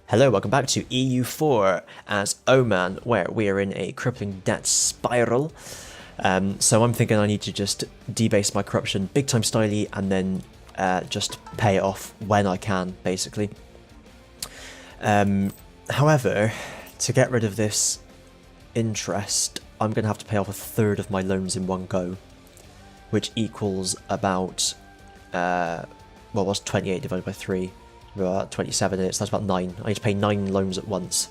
Hello, welcome back to EU4 as Oman, where we are in a crippling debt spiral. So I'm thinking I need to just debase my corruption big time styly and then just pay it off when I can, basically. However, to get rid of this interest, I'm going to have to pay off a third of my loans in one go, which equals about, what's 28 divided by 3? About 27 minutes, that's about 9. I need to pay 9 loans at once.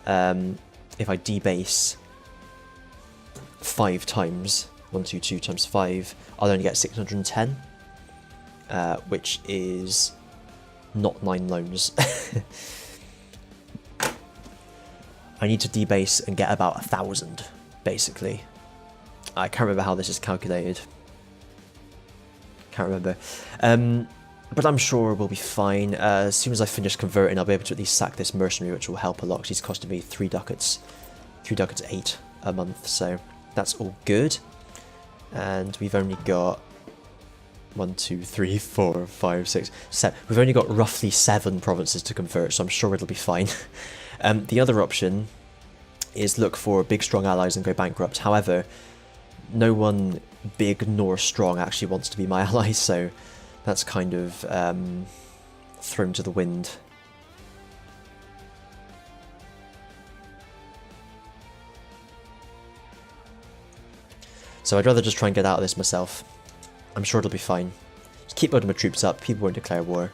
If I debase 5 times, 122 times 5, I'll only get 610, which is not 9 loans. I need to debase and get about 1,000, basically. I can't remember how this is calculated. Can't remember. But I'm sure we'll be fine. As soon as I finish converting, I'll be able to at least sack this mercenary, which will help a lot, because he's costing me 3 ducats. 3 ducats 8 a month, so that's all good. And we've only got 1, 2, 3, 4, 5, 6, 7. We've only got roughly 7 provinces to convert, so I'm sure it'll be fine. The other option is look for big, strong allies and go bankrupt. However, no one big nor strong actually wants to be my ally, so that's kind of thrown to the wind. So I'd rather just try and get out of this myself. I'm sure it'll be fine. Just keep building my troops up, people won't declare war.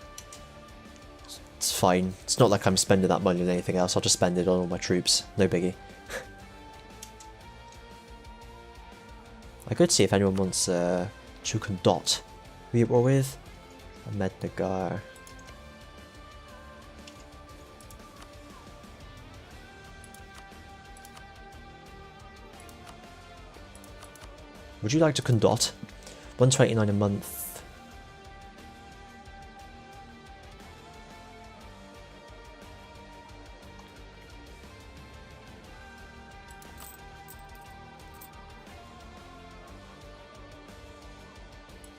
It's fine. It's not like I'm spending that money on anything else, I'll just spend it on all my troops. No biggie. I could see if anyone wants Chuk and Dot. We at war with Ahmednagar. Would you like to condot? 129 a month.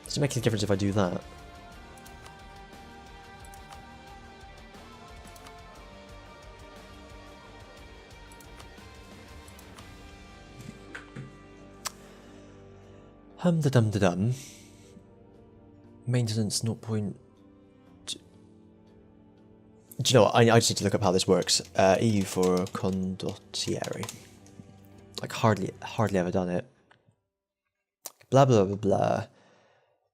Does it make any difference if I do that? Hum-da-dum-da-dum. Maintenance 0. Do you know what? I just need to look up how this works. EU4 condottieri. Like hardly ever done it. Blah blah blah blah.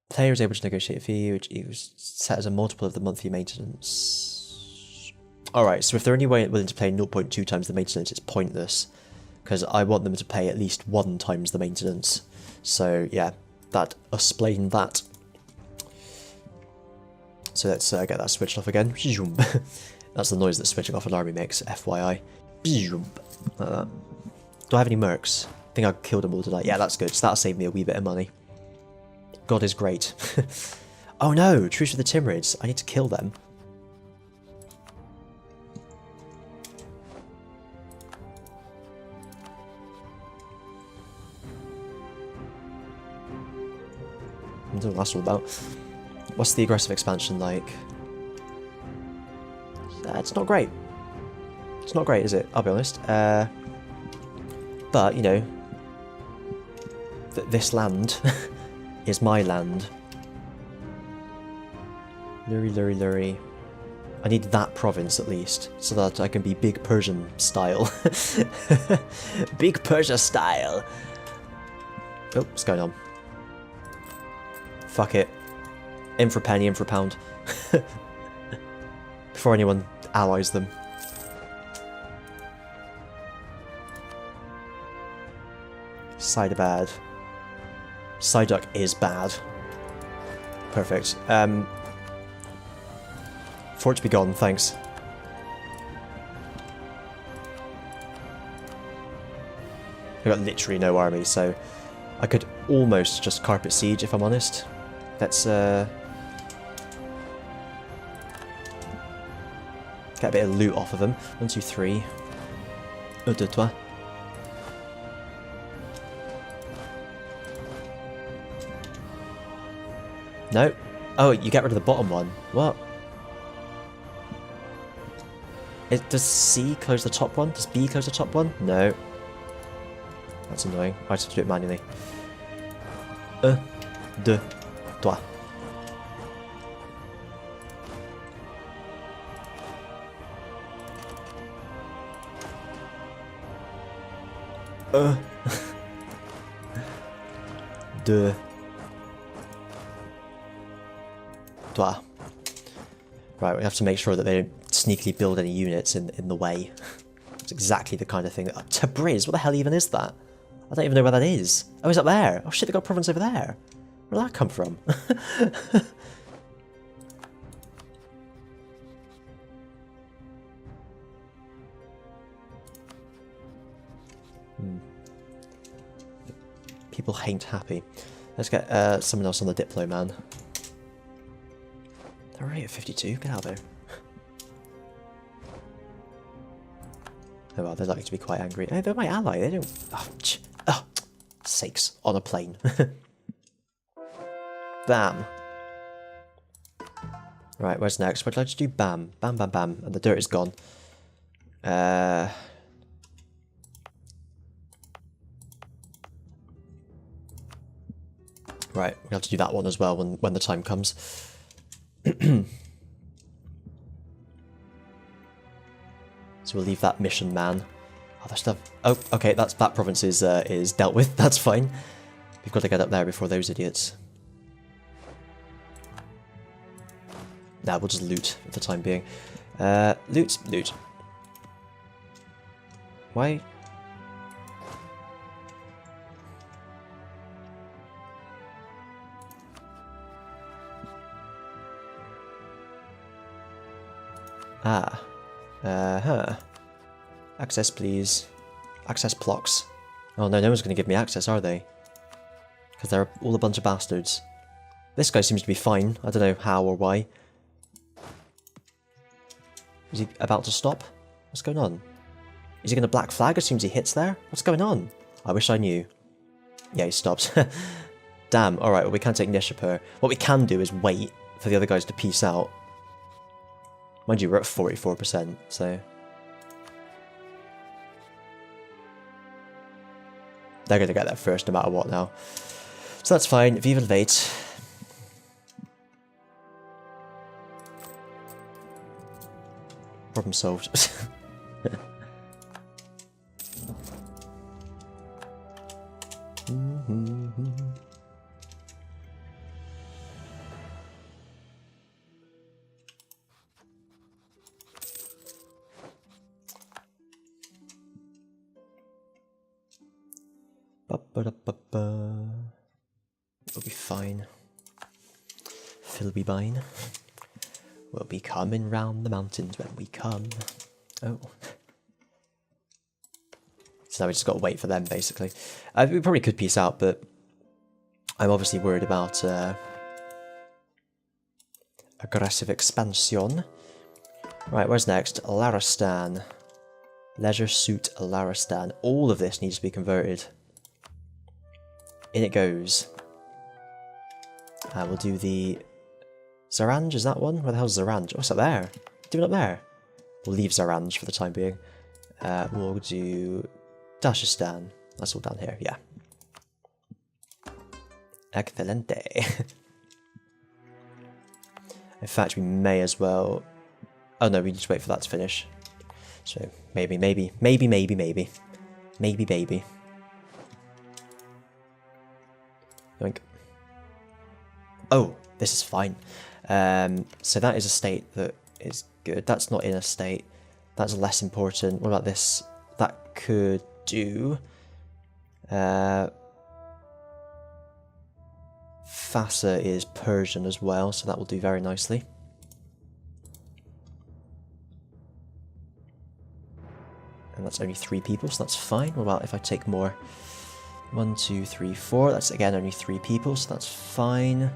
Player is able to negotiate a fee which is set as a multiple of the monthly maintenance. Alright, so if they're only willing to pay 0.2 times the maintenance, it's pointless. Because I want them to pay at least 1 times the maintenance. So yeah, that explain that. So let's get that switched off again. That's the noise that switching off an army makes, FYI. Like that. Do I have any mercs? I think I killed them all tonight. Yeah, that's good. So that'll save me a wee bit of money. God is great. Oh no, truce with the Timurids. I need to kill them. I don't know what that's all about. What's the aggressive expansion like? It's not great. It's not great, is it? I'll be honest. But, you know, this land is my land. Luri, Luri, Luri. I need that province at least, so that I can be big Persian style. Big Persia style! Oh, what's going on? Fuck it. In for a penny, in for a pound. Before anyone allies them. Cider bad. Psyduck is bad. Perfect. For it to be gone, thanks. I've got literally no army, so I could almost just carpet siege if I'm honest. Let's get a bit of loot off of them. 1, 2, 3. 1, 2, 3. No. Oh, you get rid of the bottom one. What? Does C close the top one? Does B close the top one? No. That's annoying. I just have to do it manually. 1, 2, 3. Deux. Trois. Right, we have to make sure that they don't sneakily build any units in the way. It's exactly the kind of thing that... Tabriz, what the hell even is that? I don't even know where that is. Oh, it's up there. Oh shit, they've got a province over there. Where did that come from? People ain't happy. Let's get someone else on the Diplo, man. They're already at 52. Get out of there. Oh well, they're likely to be quite angry. Oh, they're my ally. They don't... Oh, sakes. On a plane. Bam. Right, where's next? What did I just do? Bam. Bam, bam, bam. And the dirt is gone. Right, we have to do that one as well when the time comes. So we'll leave that mission, man. Other stuff. Oh, okay, that province is dealt with. That's fine. We've got to get up there before those idiots. Nah, we'll just loot for the time being. Loot. Why? Access, please. Access blocks. Oh no, no one's going to give me access, are they? Because they're all a bunch of bastards. This guy seems to be fine. I don't know how or why. Is he about to stop? What's going on? Is he going to black flag as soon as he hits there? What's going on? I wish I knew. Yeah, he stops. Damn, alright, well we can't take Nishapur. What we can do is wait for the other guys to peace out. Mind you, we're at 44%, so... They're going to get there first no matter what now. So that's fine. Viva la Vate. Problem solved. We'll be fine. Phil be bine. We'll be coming round the mountains when we come. Oh. So now we just got to wait for them, basically. We probably could peace out, but I'm obviously worried about aggressive expansion. Right, where's next? Laristan. Leisure Suit Laristan. All of this needs to be converted. In it goes. We'll do the... Zaranj, is that one? Where the hell's Zaranj? What's up there? What are you doing up there? We'll leave Zaranj for the time being. We'll do... Dashistan. That's all down here, yeah. Excelente. In fact, we may as well... Oh no, we need to wait for that to finish. So, maybe. Maybe, baby. Yoink. Oh, this is fine. So that is a state that is good. That's not in a state. That's less important. What about this? That could do. Fasa is Persian as well, so that will do very nicely. And that's only 3 people, so that's fine. What about if I take more? 1, 2, 3, 4. That's again only 3 people, so that's fine.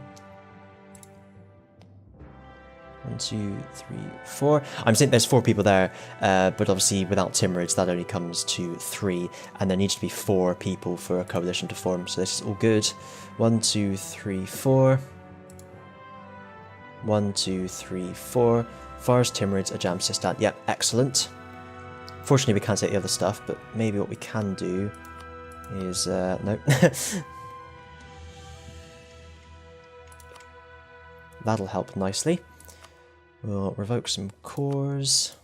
1, 2, 3, 4. I'm saying there's 4 people there, but obviously without Timurids that only comes to 3, and there needs to be 4 people for a coalition to form, so this is all good. 1, 2, 3, 4. 1, 2, 3, 4. Fars, Timurids, Ajam, Sistan. Yep, excellent. Fortunately, we can't take the other stuff, but maybe what we can do is... no. That'll help nicely. We'll revoke some cores.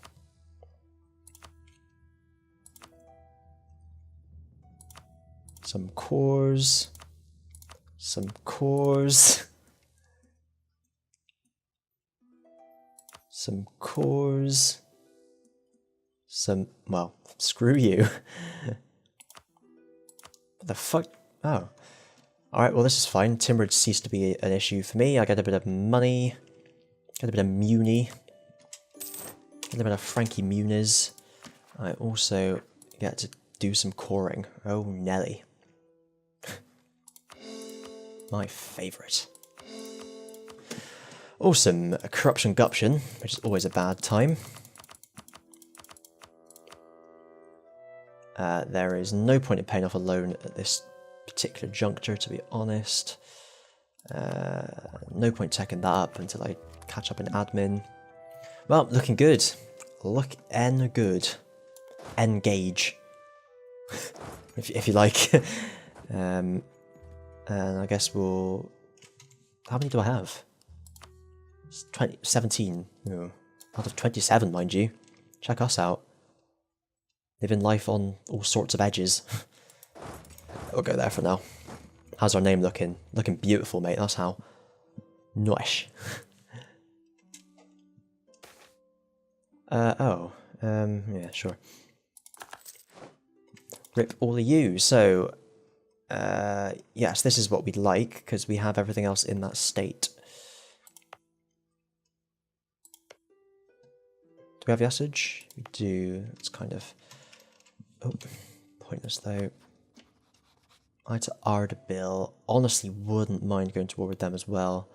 Some cores. Some cores. Some cores. Some... well, screw you. What the fuck? Oh. Alright, well this is fine. Timber ceased to be an issue for me. I get a bit of money. Get a bit of Muni. Get a bit of Frankie Muniz. I also get to do some coring. Oh, Nelly. My favourite. Awesome. Corruption Guption, which is always a bad time. There is no point in paying off a loan at this particular juncture, to be honest. No point checking that up until I catch up in admin. Well, looking good. Looking good. Engage. if you like. And I guess we'll... how many do I have? It's 17. Oh, out of 27, mind you. Check us out. Living life on all sorts of edges. We'll go there for now. How's our name looking? Looking beautiful, mate. That's how. Nice. Yeah, sure. Rip all of you. So, yes, this is what we'd like, because we have everything else in that state. Do we have Yasage? We do. It's kind of... oh, pointless though. I to Ardabil. Honestly, wouldn't mind going to war with them as well.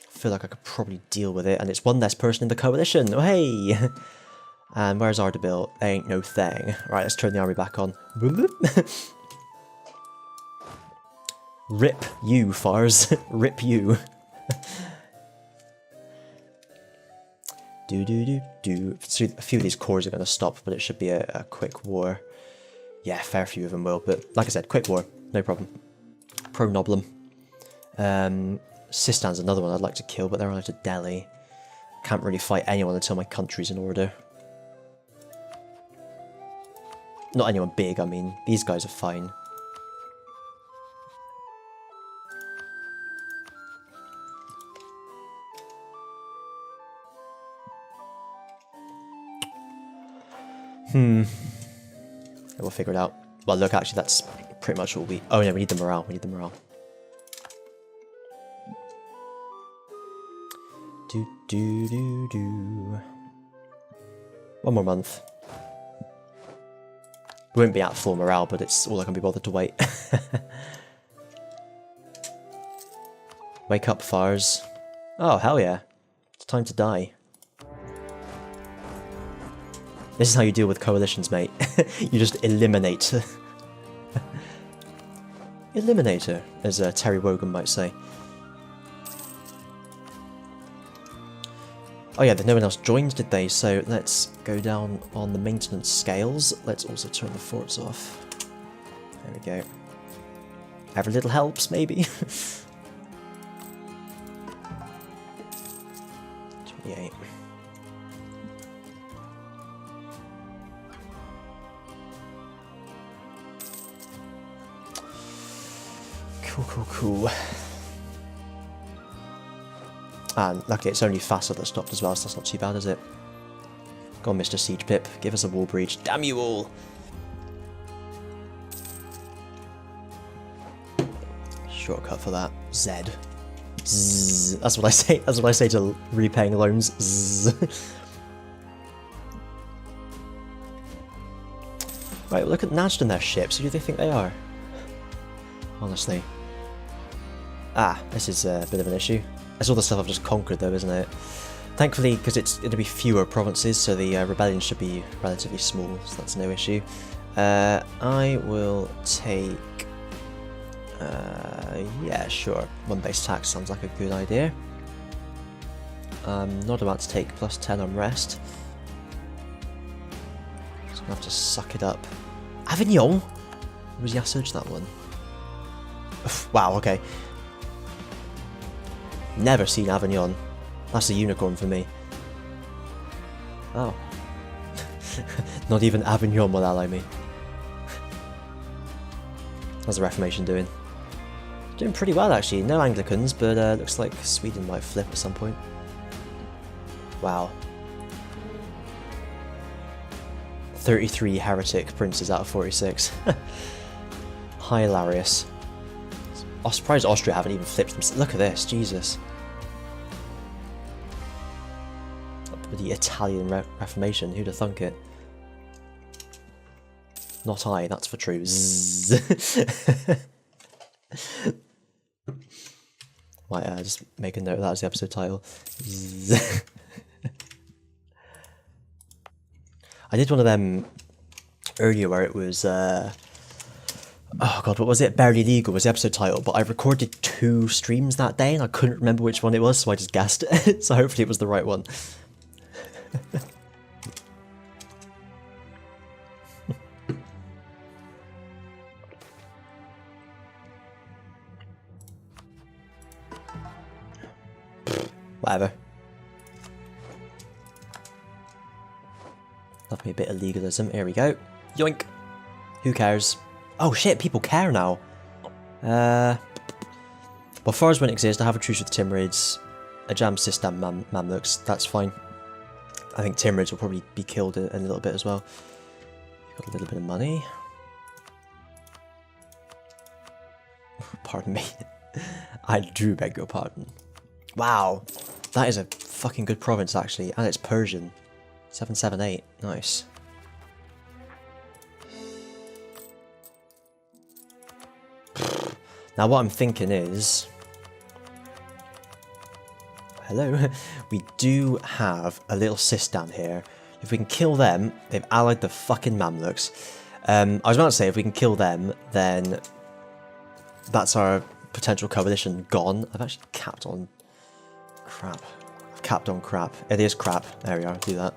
I feel like I could probably deal with it, and it's one less person in the coalition. Oh, hey! And where's Ardabil? Ain't no thing. Right, let's turn the army back on. Rip you, Fars. Rip you. Do. So a few of these cores are going to stop, but it should be a quick war. Yeah, fair few of them will, but like I said, quick war, no problem. Pro Noblem. Sistan's another one I'd like to kill, but they're on to Delhi. Can't really fight anyone until my country's in order. Not anyone big, I mean. These guys are fine. We'll figure it out. Well, look, actually, that's pretty much all we... oh, no, we need the morale. We need the morale. One more month. We won't be at full morale, but it's all I can be bothered to wait. Wake up, Fars. Oh, hell yeah. It's time to die. This is how you deal with coalitions, mate. You just eliminate. Eliminator, as Terry Wogan might say. Oh yeah, no one else joined, did they? So let's go down on the maintenance scales. Let's also turn the forts off. There we go. Every little helps, maybe. 28. Cool. And luckily it's only faster that stopped as well, so that's not too bad, is it? Go on, Mr. Siege Pip, give us a wall breach. Damn you all! Shortcut for that. Zed. Zzz. That's what I say. That's what I say to repaying loans. Zzz. Right, look at Najd and their ships. Who do they think they are? Honestly. Ah, this is a bit of an issue. That's all the stuff I've just conquered though, isn't it? Thankfully, because it's going to be fewer provinces, so the rebellion should be relatively small, so that's no issue. I will take... yeah, sure. One base tax sounds like a good idea. I'm not about to take plus 10 on rest. So I'm gonna have to suck it up. Avignon? Or was Yasoj that one? Wow, okay. Never seen Avignon. That's a unicorn for me. Oh. Not even Avignon will ally me. How's the Reformation doing? Doing pretty well actually. No Anglicans, but looks like Sweden might flip at some point. Wow. 33 heretic princes out of 46. Hilarious. I'm surprised Austria haven't even flipped them. Look at this, Jesus. The Italian Reformation, who'd have thunk it? Not I, that's for true. Zzz. Might just make a note of that as the episode title. Zzz. I did one of them earlier where it was, oh god, what was it? Barely Legal was the episode title, but I recorded 2 streams that day and I couldn't remember which one it was, so I just guessed it. So hopefully it was the right one. Whatever. Love me a bit of legalism. Here we go. Yoink. Who cares? Oh shit, people care now. Well, Fars won't exist. I have a truce with Timurids. A jam system Mamluks. That's fine. I think Timurids will probably be killed in a little bit as well. Got a little bit of money. Pardon me. I do beg your pardon. Wow. That is a fucking good province actually. And it's Persian. 778. Nice. Now what I'm thinking is... Hello? We do have a little cis down here. If we can kill them, they've allied the fucking Mamluks. I was about to say, if we can kill them, then that's our potential coalition gone. I've actually capped on crap. I've capped on crap. It is crap. There we are. Do that.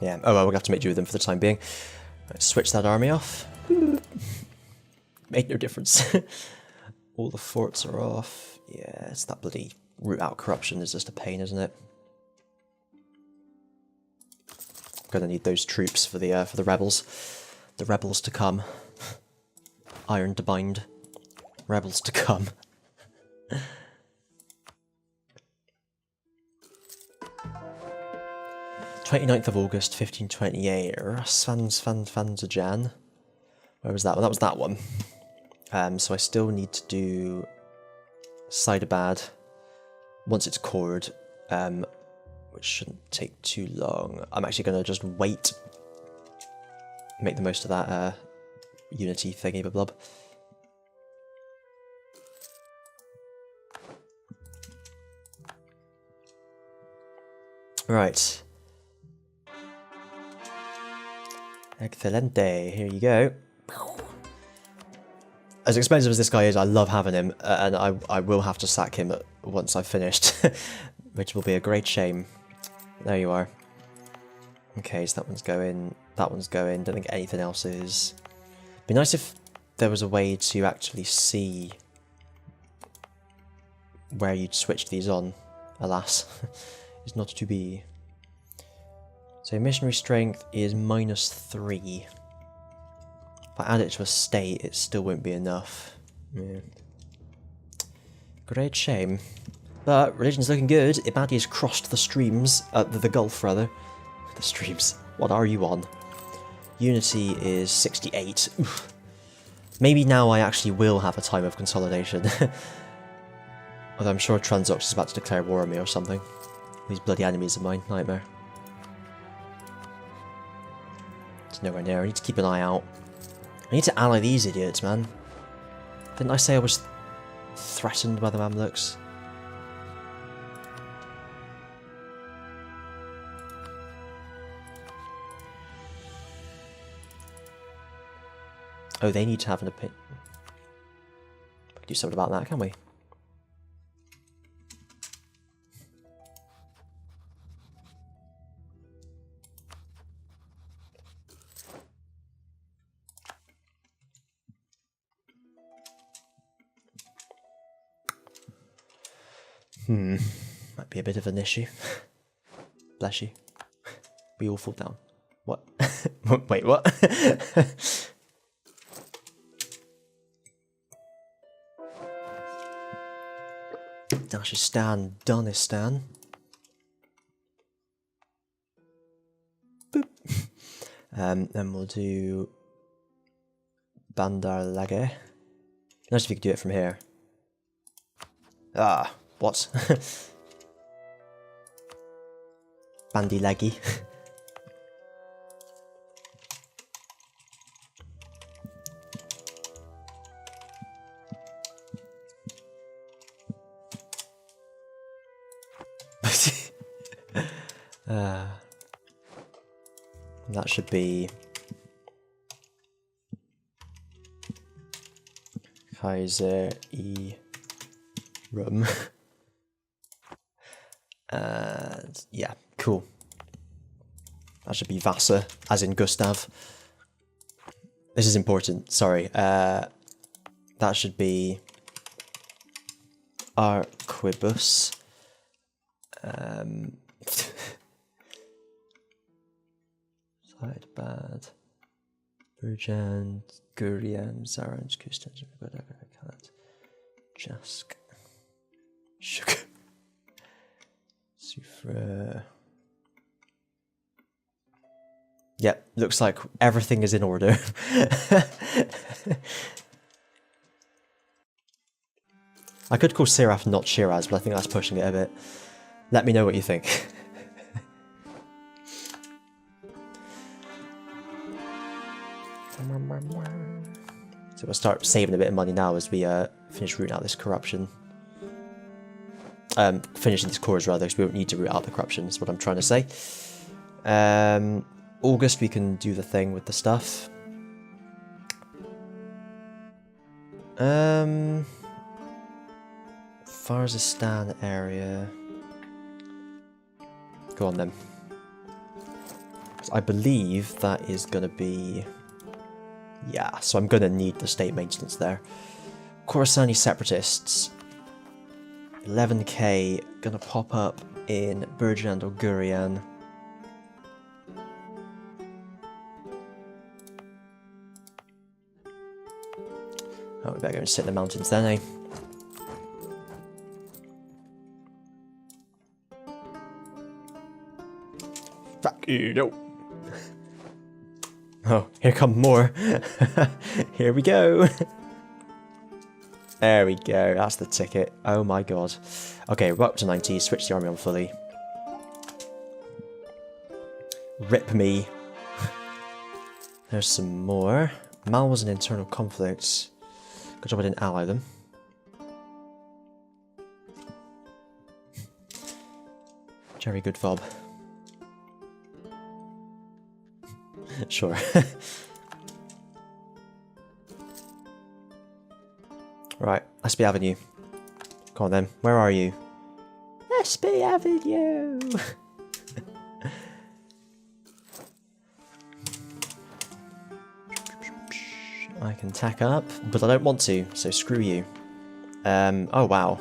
Yeah. Oh well, we'll have to make do with them for the time being. Right, switch that army off. Made no difference. All the forts are off. Yeah, it's that bloody root out corruption is just a pain, isn't it? Gonna need those troops for the rebels. The rebels to come. Iron to bind. Rebels to come. 29th of August, 1528. Jan. Where was that one? That was that one. So I still need to do Hyderabad once it's cored, which shouldn't take too long. I'm actually going to just wait, make the most of that unity thingy blub. Right. Excelente, here you go. As expensive as this guy is, I love having him, and I will have to sack him once I've finished, which will be a great shame. There you are. Okay, so that one's going, don't think anything else is. Be nice if there was a way to actually see where you'd switch these on. Alas, it's not to be. So missionary strength is -3. If I add it to a state, it still won't be enough. Yeah. Great shame. But religion's looking good. Ibadi's crossed the streams, the Gulf rather. The streams. What are you on? Unity is 68. Oof. Maybe now I actually will have a time of consolidation. Although I'm sure Transox is about to declare war on me or something. These bloody enemies of mine. Nightmare. It's nowhere near. I need to keep an eye out. I need to ally these idiots, man. Didn't I say I was threatened by the Mamluks? Oh, they need to have an opinion. do something about that, can we? Might be a bit of an issue. Bless you. We all fall down. What? Wait, what? Dashistan, Donistan. Boop. Then we'll do Bandar Lage. Nice if you could do it from here. Ah, what? Bandy Leggy. That should be Kaiser E Rum. And yeah, cool. That should be Vasa, as in Gustav. This is important, sorry. That should be Arquibus. Side bad. Burjan, Gurian, Zaranj, Kustan, Jask. Sugar. Sufra. Yep, looks like everything is in order. I could call Siraf not Shiraz, but I think that's pushing it a bit. Let me know what you think. So we'll start saving a bit of money now as we finish rooting out this corruption. Finishing these cores rather, because we don't need to root out the corruption, is what I'm trying to say. August we can do the thing with the stuff. Farzistan area. Go on then. I believe that is going to be... Yeah, so I'm going to need the state maintenance there. Khorasani separatists. 11k going to pop up in Burjan or Gurian. Oh, we better go and sit in the mountains then, eh? Fuck you, no. Oh, here come more. Here we go. There we go, that's the ticket. Oh my god. Okay, we're up to 90, switch the army on fully. Rip me. There's some more. Mal was an internal conflict. Good job I didn't ally them. Jerry good fob. Sure. Right, SB Avenue. Come on then, where are you? SB Avenue! I can tack up, but I don't want to, so screw you. Oh wow.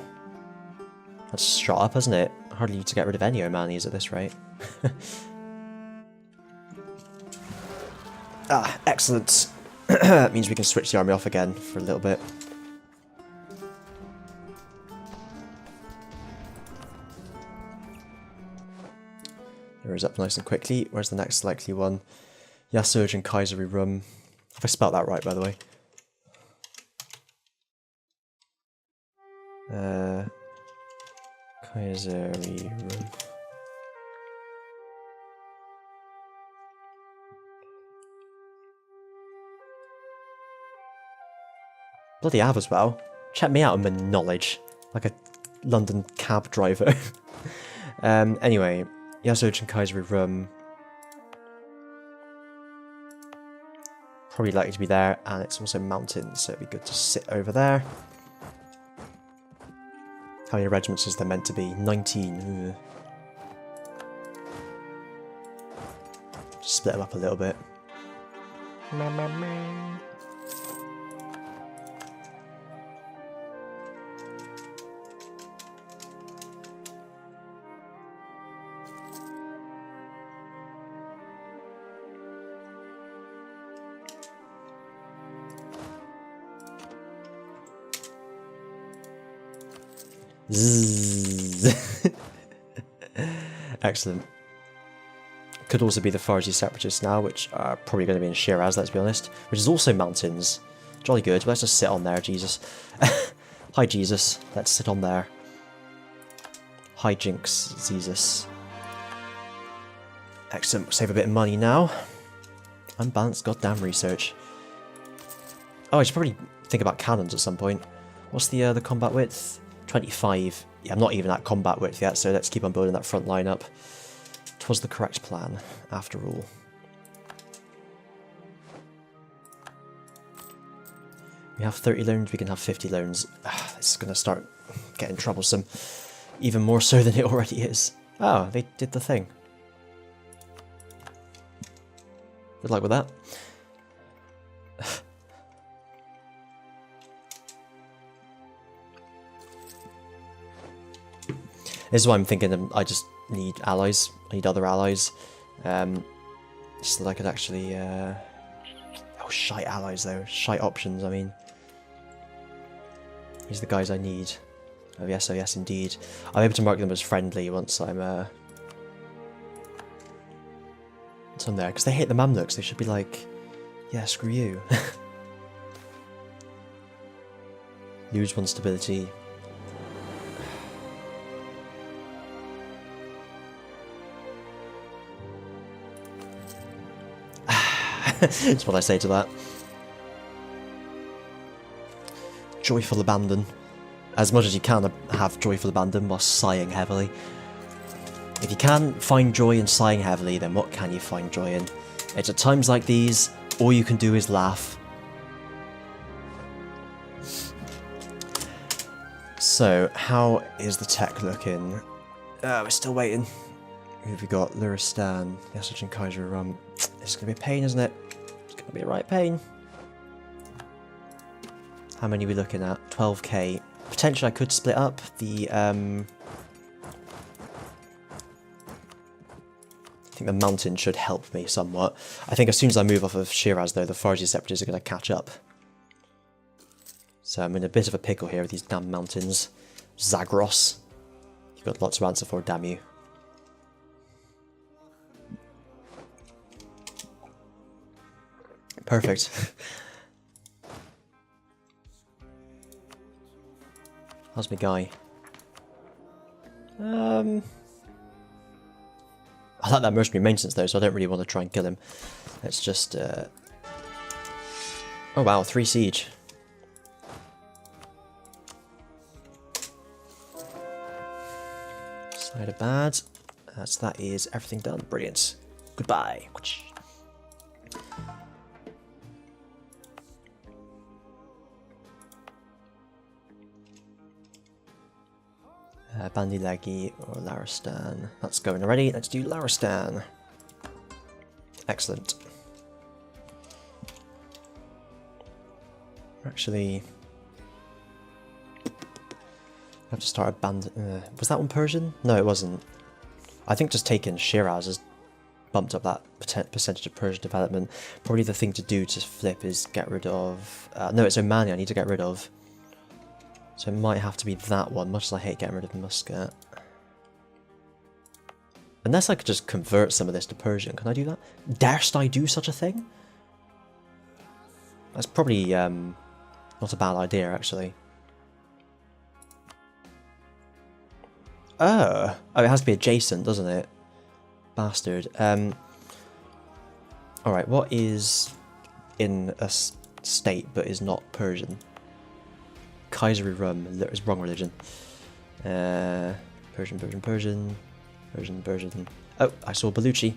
That's shot up, hasn't it? Hardly need to get rid of any Omanis at this rate. Ah, excellent. That means we can switch the army off again for a little bit. There is up nice and quickly. Where's the next likely one? Yasurj and Kaiseri Rum. Have I spelt that right, by the way? Kaiseri Rum. Bloody have as well. Check me out on my knowledge. Like a London cab driver. Anyway, Yasurj and Kaiseri Rum. Probably likely to be there, and it's also mountains, so it'd be good to sit over there. How many regiments is there meant to be? 19. Ugh. Just split them up a little bit. Zzzz. Excellent. Could also be the Farsi separatists now, which are probably going to be in Shiraz, let's be honest. Which is also mountains. Jolly good. Let's just sit on there, Jesus. Hi, Jesus. Let's sit on there. Hi, Jinx, Jesus. Excellent. We'll save a bit of money now. Unbalanced goddamn research. Oh, I should probably think about cannons at some point. What's the combat width? 25. Yeah, I'm not even at combat width yet, so let's keep on building that front line up. 'Twas the correct plan, after all. We have 30 loans, we can have 50 loans. This is going to start getting troublesome. Even more so than it already is. Oh, they did the thing. Good luck with that. This is why I'm thinking I just need allies. I need other allies. So that I could actually... Oh, shite allies though. Shite options, I mean. These are the guys I need. Oh yes indeed. I'm able to mark them as friendly once I'm there. Because they hate the Mamluks. They should be like, yeah, screw you. Lose one stability. That's what I say to that. Joyful abandon. As much as you can have joyful abandon while sighing heavily. If you can't find joy in sighing heavily, then what can you find joy in? It's at times like these, all you can do is laugh. So, how is the tech looking? We're still waiting. Who have we got? Luristan, Yasaj and Kaiser. It's going to be a pain, isn't it? It's going to be a right pain. How many are we looking at? 12k. Potentially I could split up the... I think the mountain should help me somewhat. I think as soon as I move off of Shiraz, though, the Farsi separatists are going to catch up. So I'm in a bit of a pickle here with these damn mountains. Zagros. You've got lots to answer for, damn you. Perfect. How's my guy? I like that mercenary maintenance though, so I don't really want to try and kill him. Let's just... Oh wow, 3 siege. Side of bad. So that is everything done. Brilliant. Goodbye. Bandilagi or Laristan. That's going already. Let's do Laristan. Excellent. Actually, I have to start a band. Was that one Persian? No, it wasn't. I think just taking Shiraz has bumped up that percentage of Persian development. Probably the thing to do to flip is get rid of... no, it's Omani I need to get rid of. So it might have to be that one, much as I hate getting rid of Muscat. Unless I could just convert some of this to Persian. Can I do that? Darst I do such a thing? That's probably not a bad idea, actually. Oh, it has to be adjacent, doesn't it? Bastard. Alright, what is in a state but is not Persian? Kaiseri Rum is wrong religion. Persian. Oh, I saw Baluchi.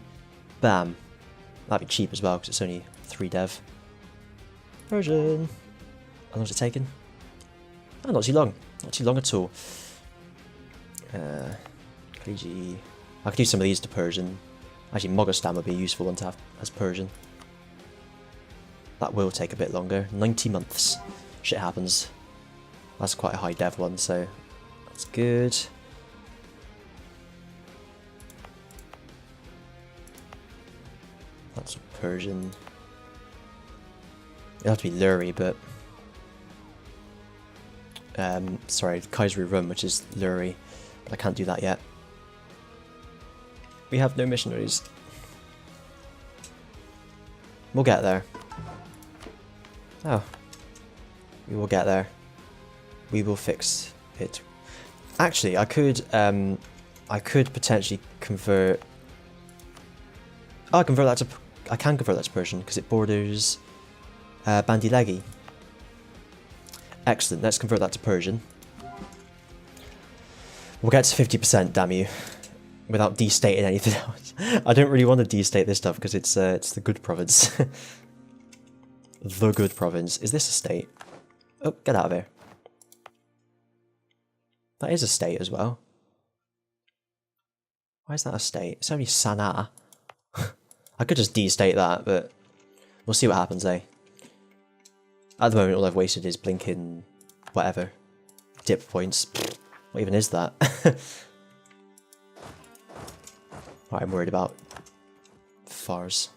Bam. That'd be cheap as well because it's only 3 dev. Persian. How long is it taking? Oh, not too long. Not too long at all. Khaleesi. I could do some of these to Persian. Actually, Moghstan would be a useful one to have as Persian. That will take a bit longer. 90 months. Shit happens. That's quite a high dev one, so that's good. That's Persian. It'll have to be Luri, but sorry, Kaiseri Rum, which is Luri, but I can't do that yet. We have no missionaries. We'll get there. Oh. We will get there. We will fix it. Actually, I could potentially convert. Oh, I can convert that to Persian because it borders Bandilegi. Excellent. Let's convert that to Persian. We'll get to 50%. Damn you! Without destating anything else. I don't really want to destate this stuff because it's the good province. The good province. Is this a state? Oh, get out of here. That is a state as well. Why is that a state? It's only Sana'a. I could just destate that, but we'll see what happens, eh? At the moment, all I've wasted is blinking whatever. Dip points. What even is that? Right, I'm worried about Fars.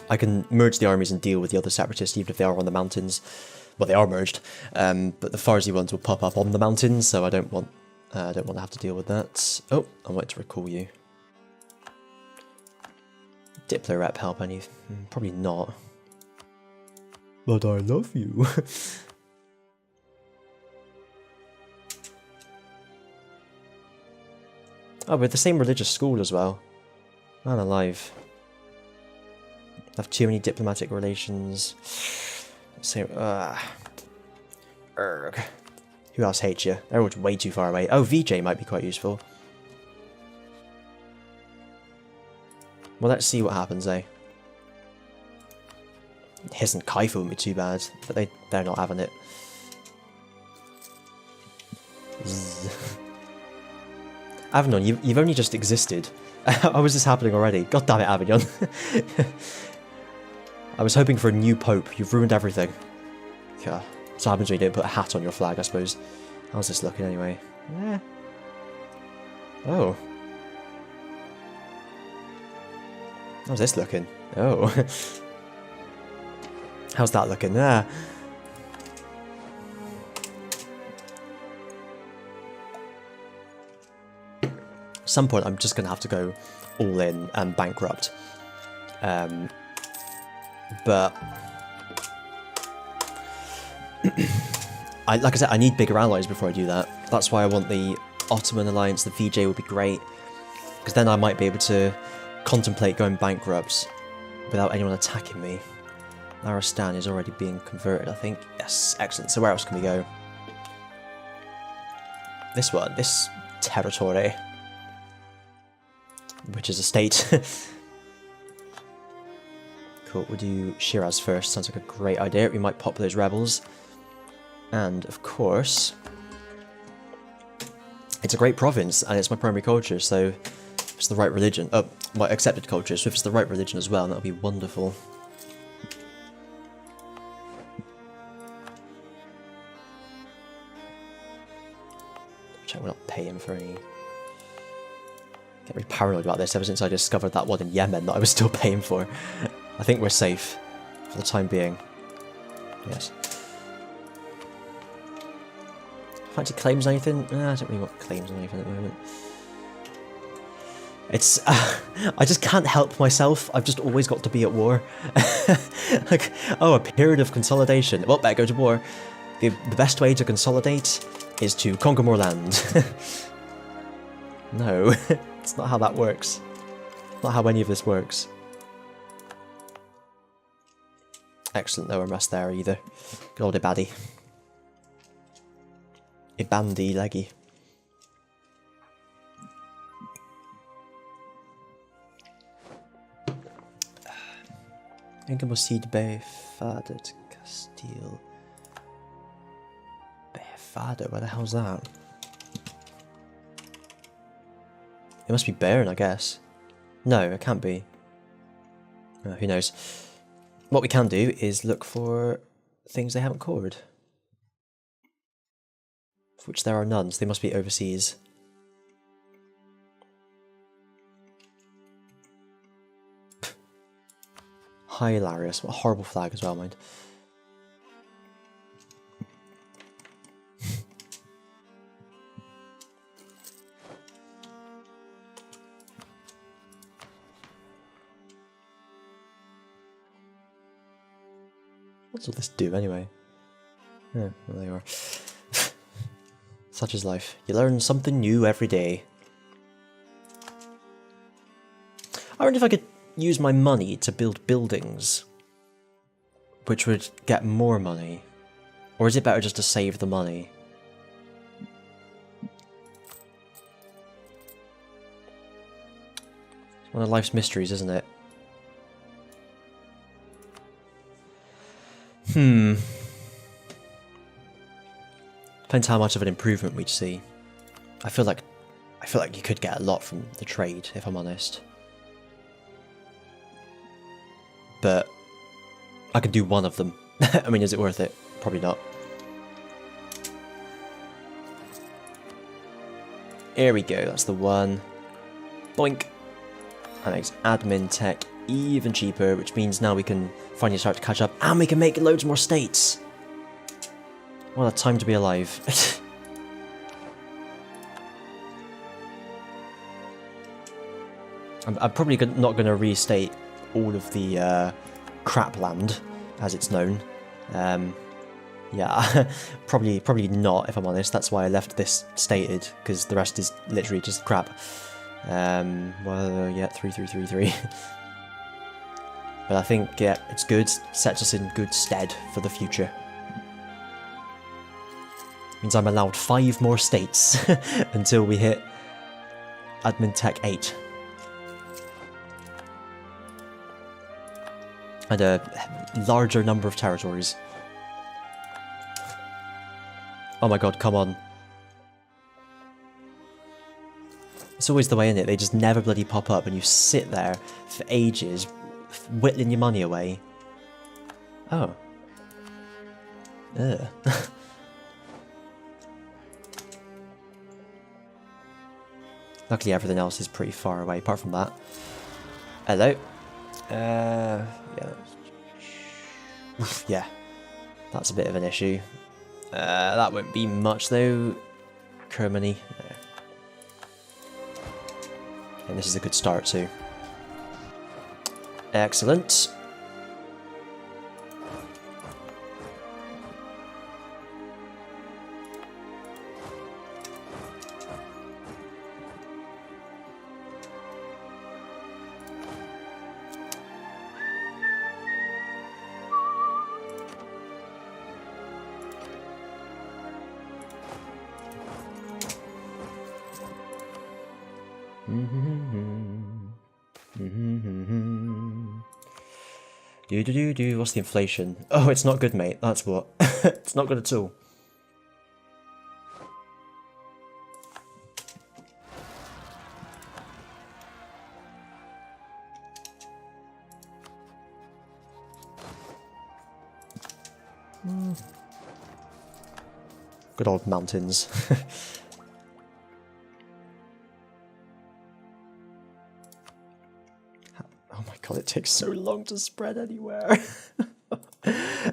I can merge the armies and deal with the other separatists, even if they are on the mountains. Well, they are merged, but the Farsi ones will pop up on the mountains, so I don't want to have to deal with that. Oh, I want to recall you. Diplo rep help any? Probably not. But I love you. Oh, we're the same religious school as well. Man alive. I have too many diplomatic relations. So, Erg. Who else hates you? Everyone's way too far away. Oh, VJ might be quite useful. Well, let's see what happens, eh? Hiss and Kaifu wouldn't be too bad, but they're not having it. Avignon, you've only just existed. How is this happening already? God damn it, Avignon. I was hoping for a new pope. You've ruined everything. Yeah. So happens when you don't put a hat on your flag, I suppose. How's this looking anyway? Eh. Oh. How's this looking? Oh. How's that looking? Ah. At some point, I'm just going to have to go all in and bankrupt. But like I said, I need bigger allies before I do that. That's why I want the Ottoman alliance. The VJ would be great, because then I might be able to contemplate going bankrupt without anyone attacking me. Laristan is already being converted, I think. Yes, excellent. So where else can we go? This one, this territory, which is a state. Cool, we'll do Shiraz first. Sounds like a great idea. We might pop those rebels. And, of course, it's a great province, and it's my primary culture, so if it's the right religion, my accepted culture, so if it's the right religion as well, that'll be wonderful. Check we're not paying for any. Get really paranoid about this ever since I discovered that one in Yemen that I was still paying for. I think we're safe for the time being. Yes. Fancy claims anything? I don't really want claims on anything at the moment. It's I just can't help myself. I've just always got to be at war. Like, oh, a period of consolidation. Well, better go to war. The best way to consolidate is to conquer more land. No, it's not how that works. Not how any of this works. Excellent, no unrest there either. Good old Ibadi. Ibandi leggy. Engelmosid Bay, Fadet, Castile. Befado, where the hell's that? It must be Bern, I guess. No, it can't be. Who knows? What we can do is look for things they haven't cored. For which there are none, so they must be overseas. Hilarious. What a horrible flag as well, mind. What's all this do anyway? Yeah, well, there you are. Such is life. You learn something new every day. I wonder if I could use my money to build buildings, which would get more money. Or is it better just to save the money? It's one of life's mysteries, isn't it? Depends how much of an improvement we'd see. I feel like you could get a lot from the trade, if I'm honest. But I could do one of them. I mean, is it worth it? Probably not. Here we go, that's the one. Boink. That makes admin tech even cheaper, which means now we can finally start to catch up, and we can make loads more states. What a time to be alive. I'm probably not going to restate all of the crap land, as it's known. Yeah, probably not, if I'm honest. That's why I left this stated, because the rest is literally just crap. Well, yeah, 3. But I think, yeah, it's good. Sets us in good stead for the future. Means I'm allowed 5 more states until we hit Admin Tech 8. And a larger number of territories. Oh my god, come on. It's always the way, innit? They just never bloody pop up and you sit there for ages, whittling your money away. Oh. Ugh. Luckily everything else is pretty far away, apart from that. Hello. Yeah. Yeah. That's a bit of an issue. That won't be much though. Germany. No. And this is a good start too. Excellent. What's the inflation? Oh, it's not good, mate. That's what. It's not good at all. Good old mountains. Oh my god, it takes so long to spread anywhere.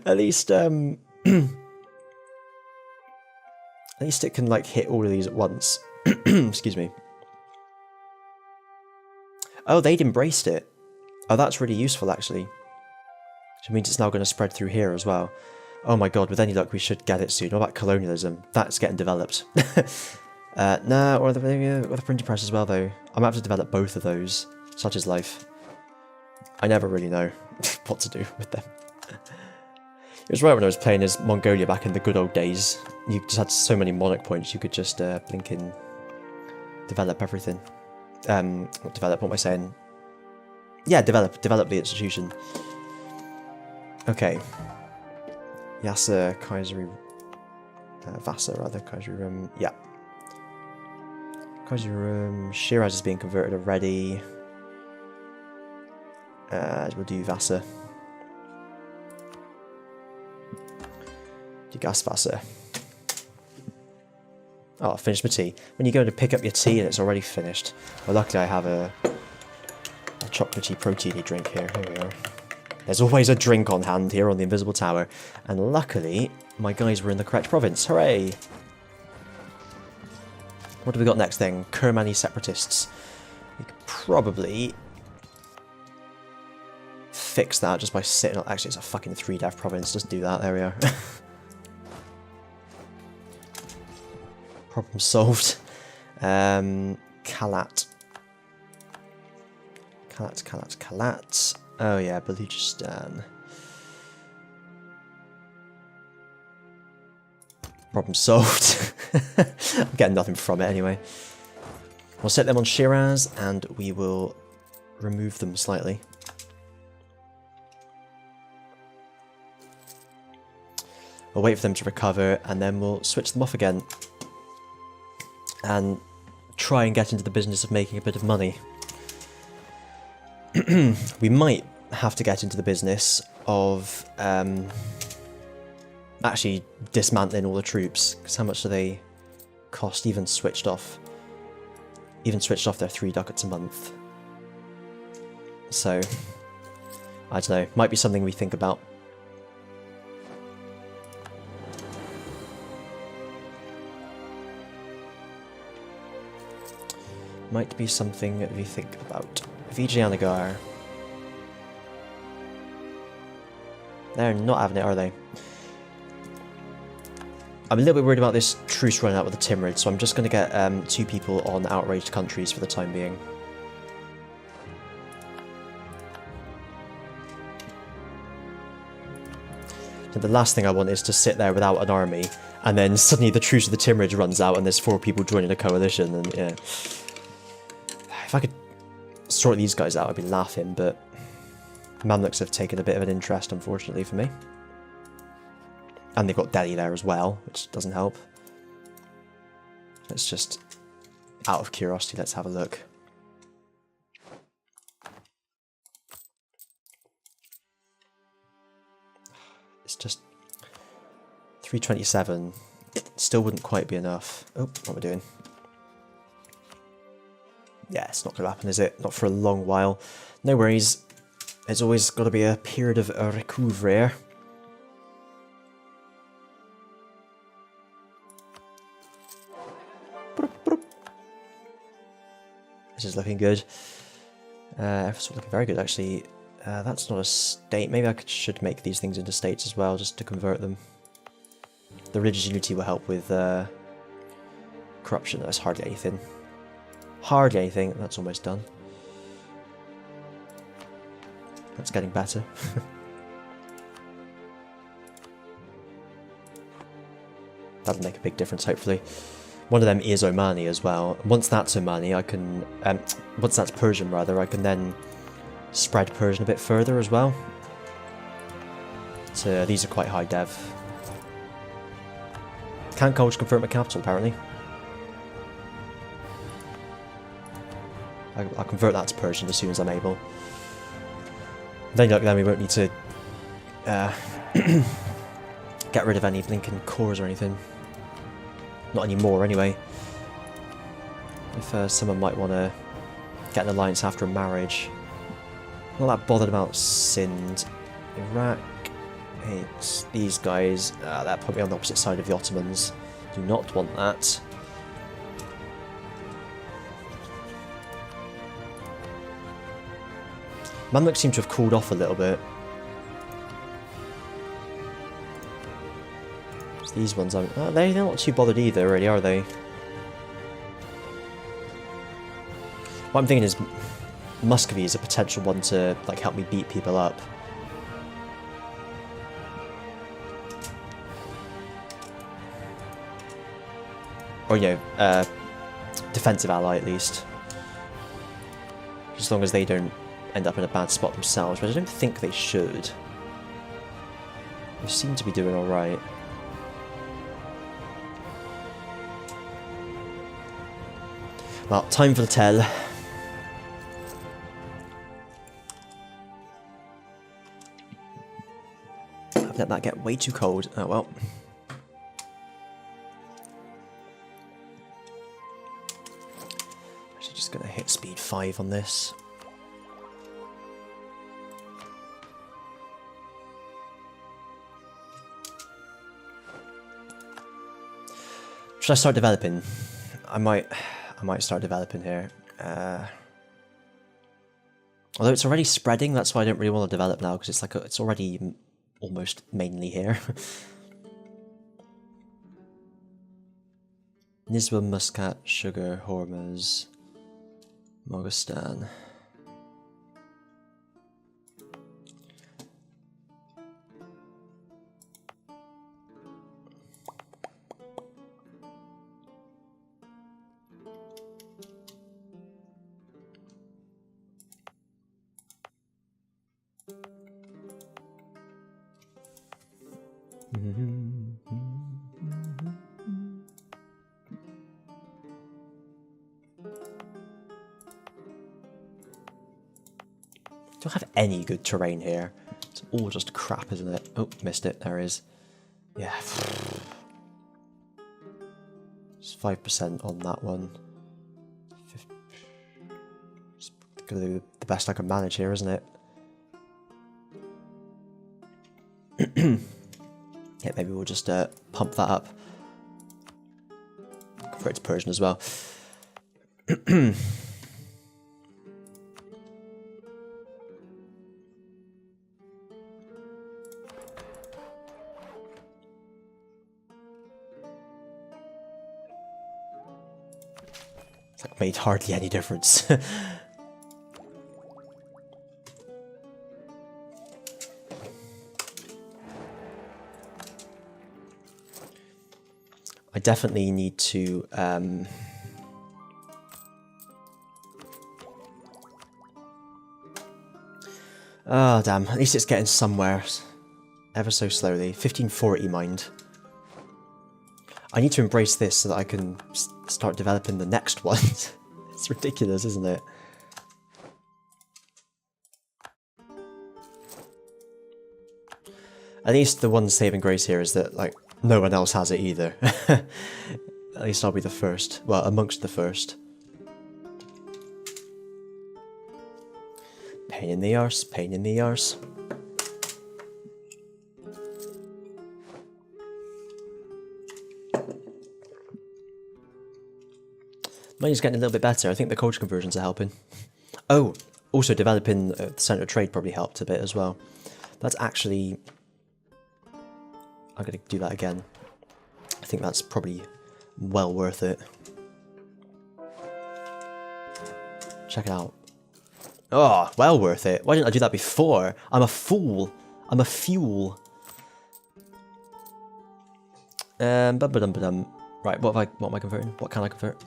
At least at least it can like hit all of these at once. Excuse me. Oh, they'd embraced it. Oh, that's really useful actually. Which means it's now going to spread through here as well. Oh my god, with any luck we should get it soon. What about colonialism? That's getting developed. Nah, or the printing press as well though. I might have to develop both of those. Such is life. I never really know what to do with them. It was right when I was playing as Mongolia back in the good old days. You just had so many monarch points, you could just blink in, develop everything. Not develop, what am I saying? Yeah, develop the institution. Okay. Yasser Kaiseri. Vasa, rather, Kaijurum. Yeah. Kaijurum. Shiraz is being converted already. We'll do Vasa. Do gas Vasa. Oh, I finished my tea. When you go to pick up your tea and it's already finished. Well, luckily I have a chocolatey proteiny drink here. Here we are. There's always a drink on hand here on the Invisible Tower. And luckily, my guys were in the correct province. Hooray! What do we got next then? Kermani separatists. We could probably fix that just by sitting on... Actually, it's a fucking 3-dev province. Just do that. There we are. Problem solved. Kalat. Kalat. Oh yeah, Baluchistan. Problem solved. I'm getting nothing from it anyway. We'll set them on Shiraz and we will remove them slightly. We'll wait for them to recover and then we'll switch them off again. And try and get into the business of making a bit of money. We might have to get into the business of actually dismantling all the troops, because how much do they cost even switched off? Even switched off, they're 3 ducats a month. So, I don't know, might be something we think about. Might be something that we think about. Vijayanagar. They're not having it, are they? I'm a little bit worried about this truce running out with the Timurids, so I'm just going to get 2 people on outraged countries for the time being. And the last thing I want is to sit there without an army, and then suddenly the truce with the Timurids runs out and there's 4 people joining a coalition, and yeah. If I could sort these guys out, I'd be laughing, but Mamluks have taken a bit of an interest, unfortunately, for me. And they've got Delhi there as well, which doesn't help. Let's just, out of curiosity, let's have a look. It's just 327. Still wouldn't quite be enough. Oh, what am I doing? Yeah, it's not going to happen, is it? Not for a long while. No worries. There's always got to be a period of recovery. This is looking good. It's looking very good, actually. That's not a state. Maybe I should make these things into states as well, just to convert them. The religious unity will help with corruption. That's hardly anything. Hardly anything. That's almost done. That's getting better. That'll make a big difference, hopefully. One of them is Omani as well. Once that's Omani, I can... once that's Persian, rather, I can then spread Persian a bit further as well. So these are quite high dev. Can't culture confirm a capital, apparently. I'll convert that to Persian as soon as I'm able. Then we won't need to get rid of any blinking cores or anything. Not anymore, anyway. If someone might want to get an alliance after a marriage. Not that bothered about Sind. Iraq. It's these guys. That put me on the opposite side of the Ottomans. Do not want that. Mamluks seem to have cooled off a little bit. These ones aren't... they're not too bothered either, really, are they? What I'm thinking is Muscovy is a potential one to like help me beat people up. Or, you know, defensive ally at least. As long as they don't end up in a bad spot themselves, but I don't think they should. They seem to be doing alright. Well, time for the tell. I've let that get way too cold. Oh well. Actually, just gonna hit speed 5 on this. Should I start developing? I might start developing here. Although it's already spreading, that's why I don't really want to develop now, because it's like it's already almost mainly here. Niswa, Muscat, Sugar, Hormuz, Moghastan. Don't have any good terrain here. It's all just crap, isn't it? Oh, missed it. There it is. Yeah. It's 5% on that one. It's gonna do the best I can manage here, isn't it? Yeah, maybe we'll just pump that up. Convert it to Persian as well. It's like made hardly any difference. I definitely need to oh damn, at least it's getting somewhere. Ever so slowly. 1540 mind. I need to embrace this so that I can start developing the next one. It's ridiculous, isn't it? At least the one saving grace here is that, like, no one else has it either. At least I'll be the first. Well, amongst the first. Pain in the arse, pain in the arse. Money's getting a little bit better. I think the culture conversions are helping. Oh, also developing the centre of trade probably helped a bit as well. That's actually... I'm going to do that again. I think that's probably well worth it. Check it out. Oh, well worth it. Why didn't I do that before? I'm a fool. I'm a fuel. Bum-ba-dum-ba-dum. Right, what am I converting? What can I convert?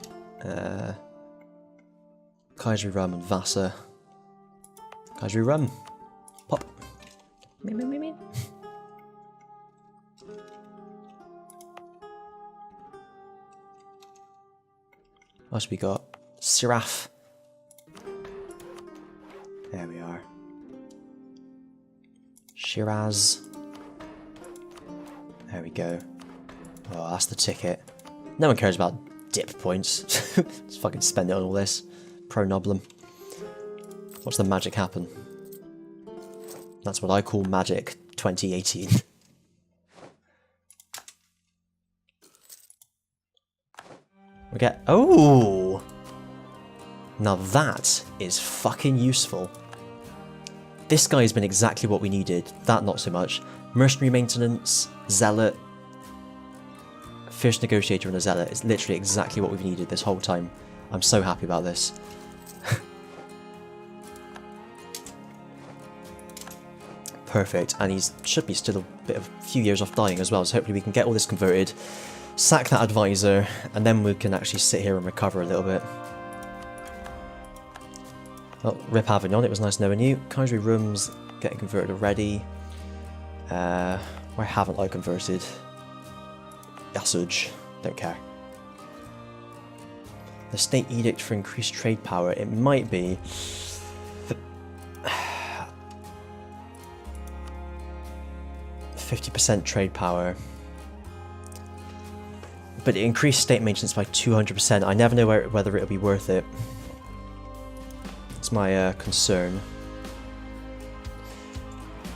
Kaiseri Rum and Vasa. Kaiseri Rum. Pop. Me. What else we got? Siraf. There we are. Shiraz. There we go. Oh, that's the ticket. No one cares about dip points. Just fucking spend it on all this. Pro Noblem. Watch the magic happen. That's what I call magic 2018. We get... Oh! Now that is fucking useful. This guy's been exactly what we needed. That not so much. Mercenary maintenance, zealot, fierce negotiator and a zealot is literally exactly what we've needed this whole time. I'm so happy about this. Perfect, and he should be still a few years off dying as well, so hopefully we can get all this converted, sack that advisor, and then we can actually sit here and recover a little bit. Well, rip Avignon, it was nice knowing you. Kaiseri Rum's getting converted already. Where haven't I converted? Yasuj, don't care. The state edict for increased trade power. It might be 50% trade power. But it increased state maintenance by 200%. I never know whether it'll be worth it. It's my concern.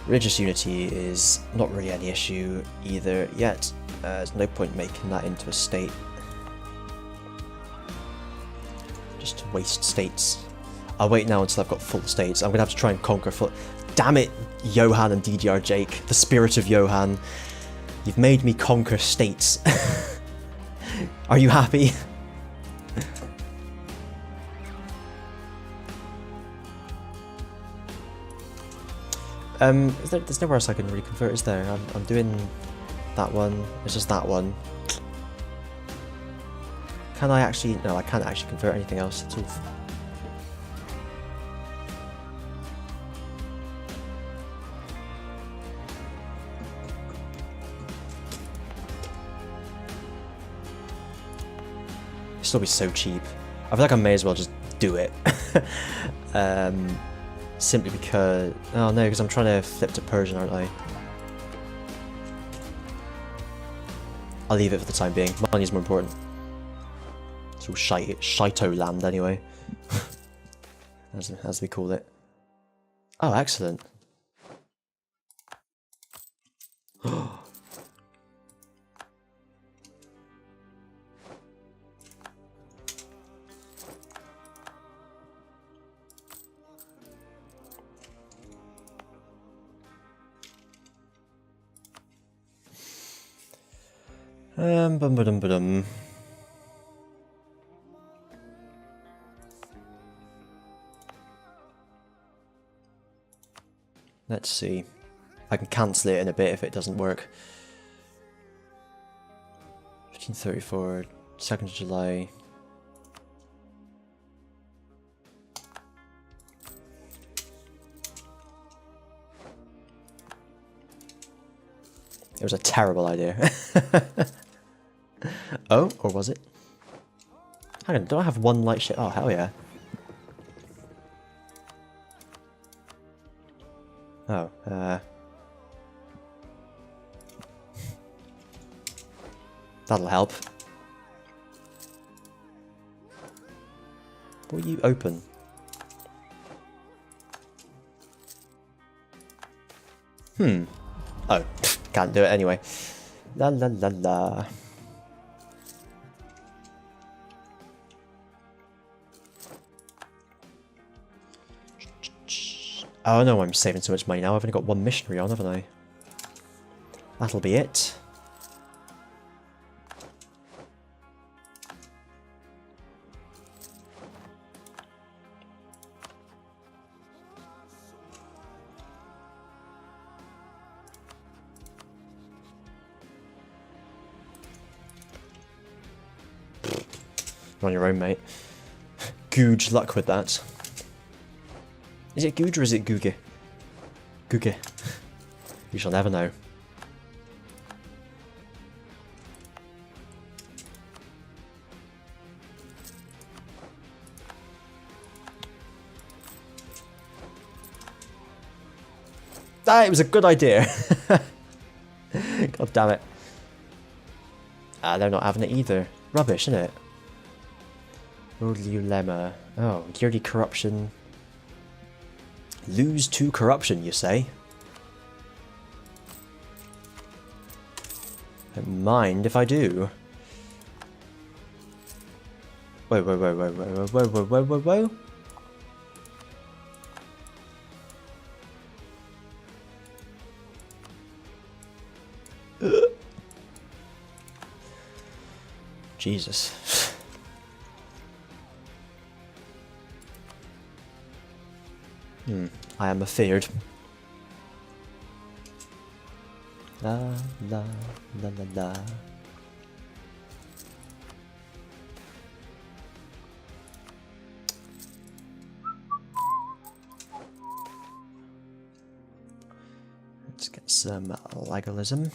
Religious unity is not really any issue either yet. There's no point making that into a state. Just to waste states. I'll wait now until I've got full states. I'm gonna have to try and conquer full. Damn it, Johan and DDR Jake. The spirit of Johan. You've made me conquer states. Are you happy? There's nowhere else I can really convert, is there? I'm doing that one. It's just that one. Can I actually? No, I can't actually convert anything else at all. It'll still be so cheap. I feel like I may as well just do it. Simply because... Oh no, because I'm trying to flip to Persian, aren't I? I'll leave it for the time being. Money's more important. It's all shito land anyway. as we call it. Oh, excellent. Bum. Let's see. I can cancel it in a bit if it doesn't work. 1534, 2nd of July. It was a terrible idea. Oh, or was it? Hang on, do I have one light ship? Oh, hell yeah. Oh, that'll help. Will you open? Oh, can't do it anyway. La la la la. Oh no, I'm saving so much money now. I've only got one missionary on, haven't I? That'll be it. You're on your own, mate. Googe luck with that. Is it Googe or is it Googe? Googe. We shall never know. Ah, it was a good idea. God damn it. Ah, they're not having it either. Rubbish, isn't it? Lemma. Oh, yearly corruption. Lose to corruption, you say? Don't mind if I do. Whoa. Jesus. I am afeared. La la la la la. Let's get some Legolasm.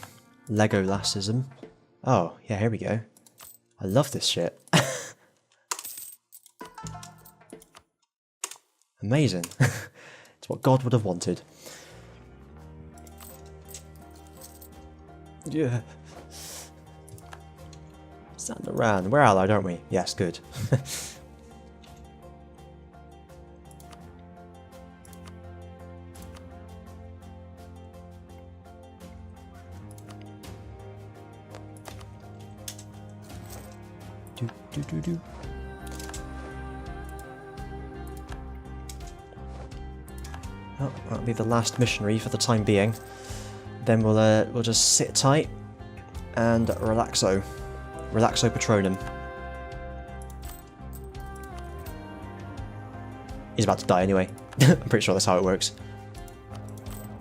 Legolasism. Oh, yeah, here we go. I love this shit. Amazing. It's what God would have wanted. Yeah. Stand around. We're allied, aren't we? Yes, good. Do. Oh, that'll be the last missionary for the time being. Then we'll just sit tight and relaxo patronum. He's about to die anyway. I'm pretty sure that's how it works.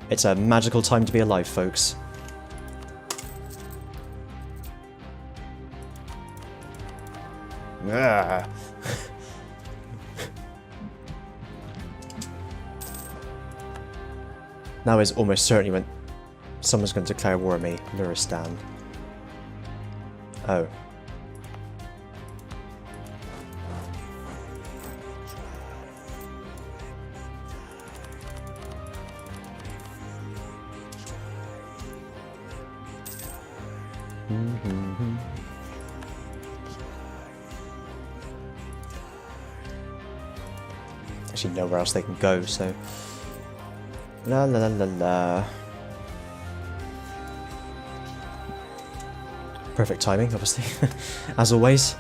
It's a magical time to be alive, folks. Ah. Now is almost certainly when someone's going to declare war on me. Nuristan. Oh. Actually, nowhere else they can go, so. La la la la la. Perfect timing, obviously, as always.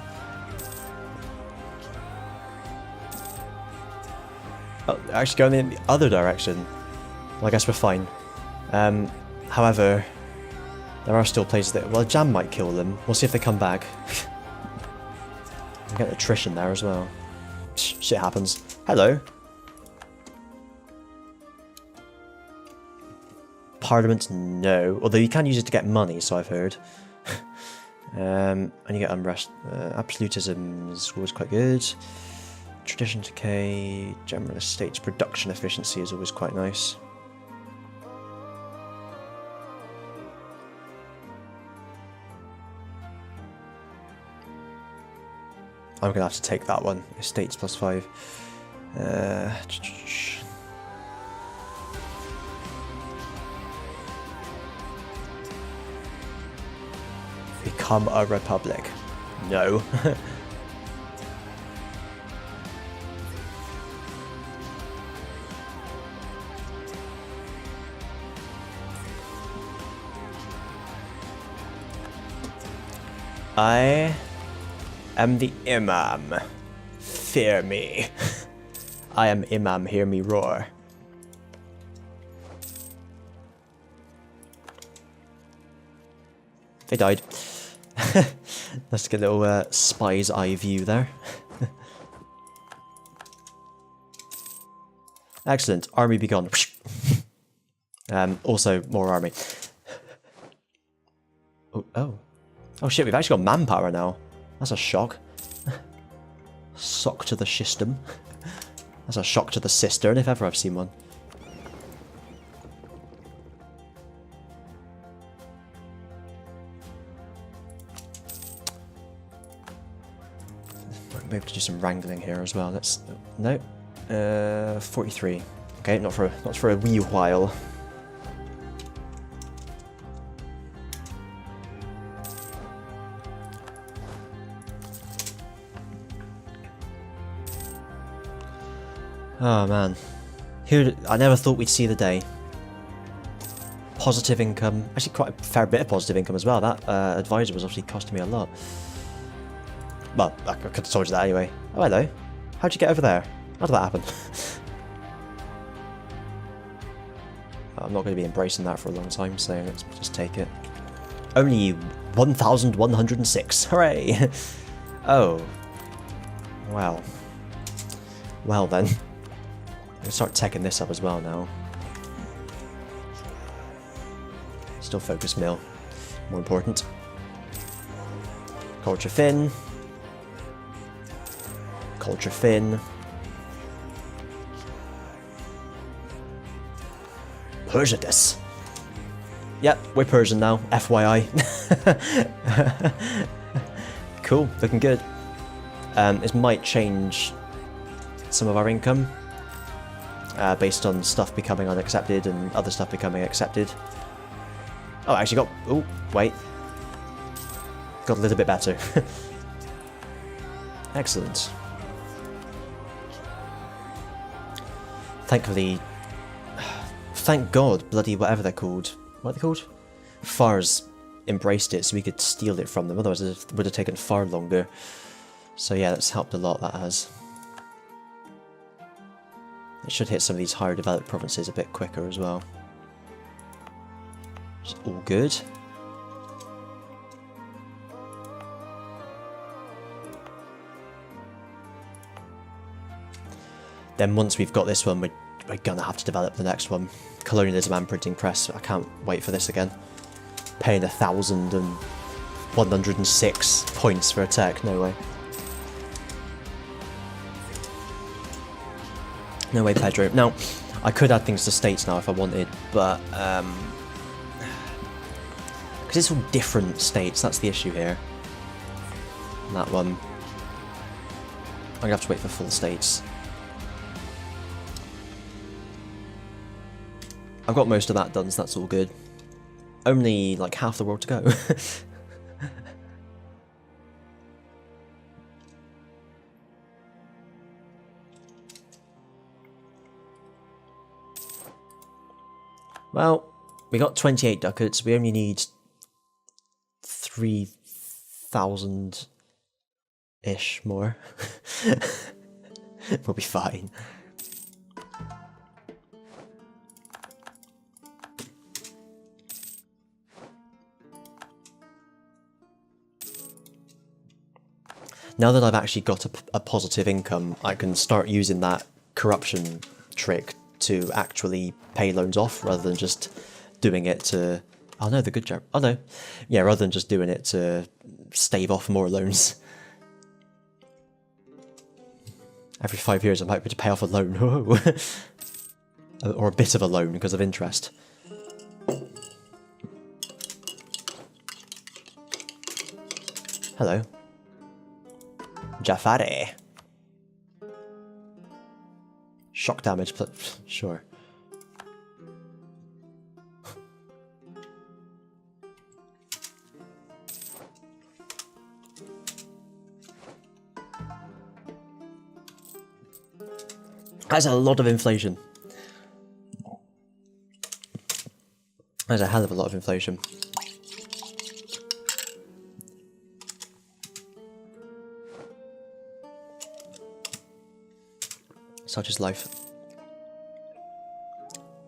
Oh, actually going in the other direction. Well, I guess we're fine. However, there are still places that, well, jam might kill them. We'll see if they come back. We get attrition there as well. Shit happens. Hello. Parliament, no. Although you can use it to get money, so I've heard. And you get unrest. Absolutism is always quite good. Tradition decay, general estates production efficiency is always quite nice. I'm gonna have to take that one. Estates +5. Become a republic. No. I am the Imam. Fear me. I am Imam, hear me roar. They died. Let's get a little spy's eye view there. Excellent. Army be gone. Also, more army. Oh shit, we've actually got manpower now. That's a shock. Sock to the system. That's a shock to the cistern if ever I've seen one. Might be able to do some wrangling here as well. Let's no. 43. Okay, not for a wee while. Oh man, I never thought we'd see the day. Positive income, actually quite a fair bit of positive income as well. That advisor was obviously costing me a lot. Well, I could have told you that anyway. Oh hello, how'd you get over there? How did that happen? I'm not going to be embracing that for a long time, so let's just take it. Only 1,106, hooray! Oh, well. Well then. I'm going to start teching this up as well now. Still focus mill. More important. Culture fin. Culture fin. Persianus. Yep, we're Persian now, FYI. Cool, looking good. This might change some of our income. based on stuff becoming unaccepted and other stuff becoming accepted. Oh, I actually got... Oh, wait. Got a little bit better. Excellent. Thankfully... Thank God, bloody whatever they're called. What are they called? FAR's embraced it so we could steal it from them, otherwise it would have taken far longer. So yeah, that's helped a lot, that has. It should hit some of these higher developed provinces a bit quicker as well. Which is all good. Then once we've got this one, we're gonna have to develop the next one. Colonialism and printing press. I can't wait for this again. Paying 1,106 points for a tech, no way. No way, Pedro. Now, I could add things to states now if I wanted, but because it's all different states, that's the issue here. And that one, I'm gonna have to wait for full states. I've got most of that done, so that's all good. Only like half the world to go. Well, we got 28 ducats. We only need 3,000-ish more. We'll be fine. Now that I've actually got a positive income, I can start using that corruption trick to actually pay loans off, rather than just doing it to... Oh no, the good job. Oh no. Yeah, rather than just doing it to stave off more loans. Every 5 years I'm happy to pay off a loan. Or a bit of a loan because of interest. Hello. Jafari. Shock damage, sure. That's a lot of inflation. That's a hell of a lot of inflation. Such is life.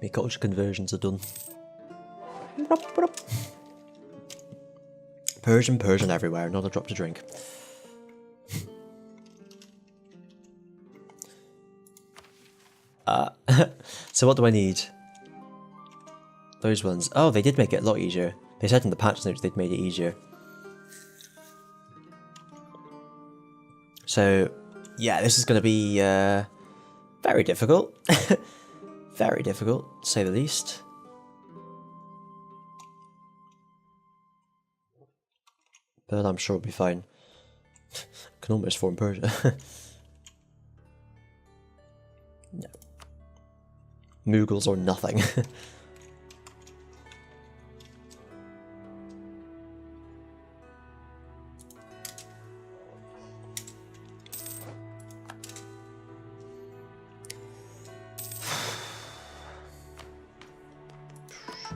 My culture conversions are done. Persian everywhere, not a drop to drink. So what do I need? Those ones. Oh, they did make it a lot easier. They said in the patch notes they'd made it easier. So, yeah, this is going to be very difficult. Very difficult, to say the least. But I'm sure it'll be fine. Can almost form Persia. No. Mughals or nothing.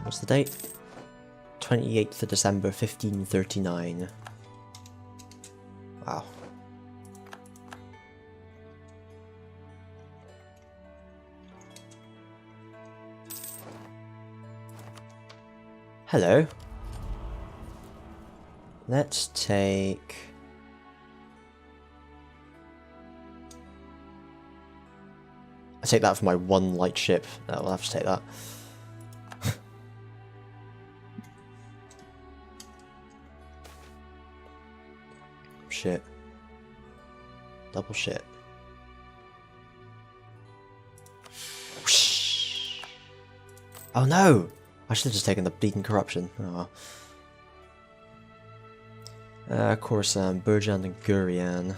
What's the date? 28th of December, 1539. Wow. Hello. Let's take... I take that for my one light ship. No, we'll have to take that. Shit. Double shit. Whoosh. Oh no! I should have just taken the bleeding corruption. Oh. Khorasan, Burjan and Gurian.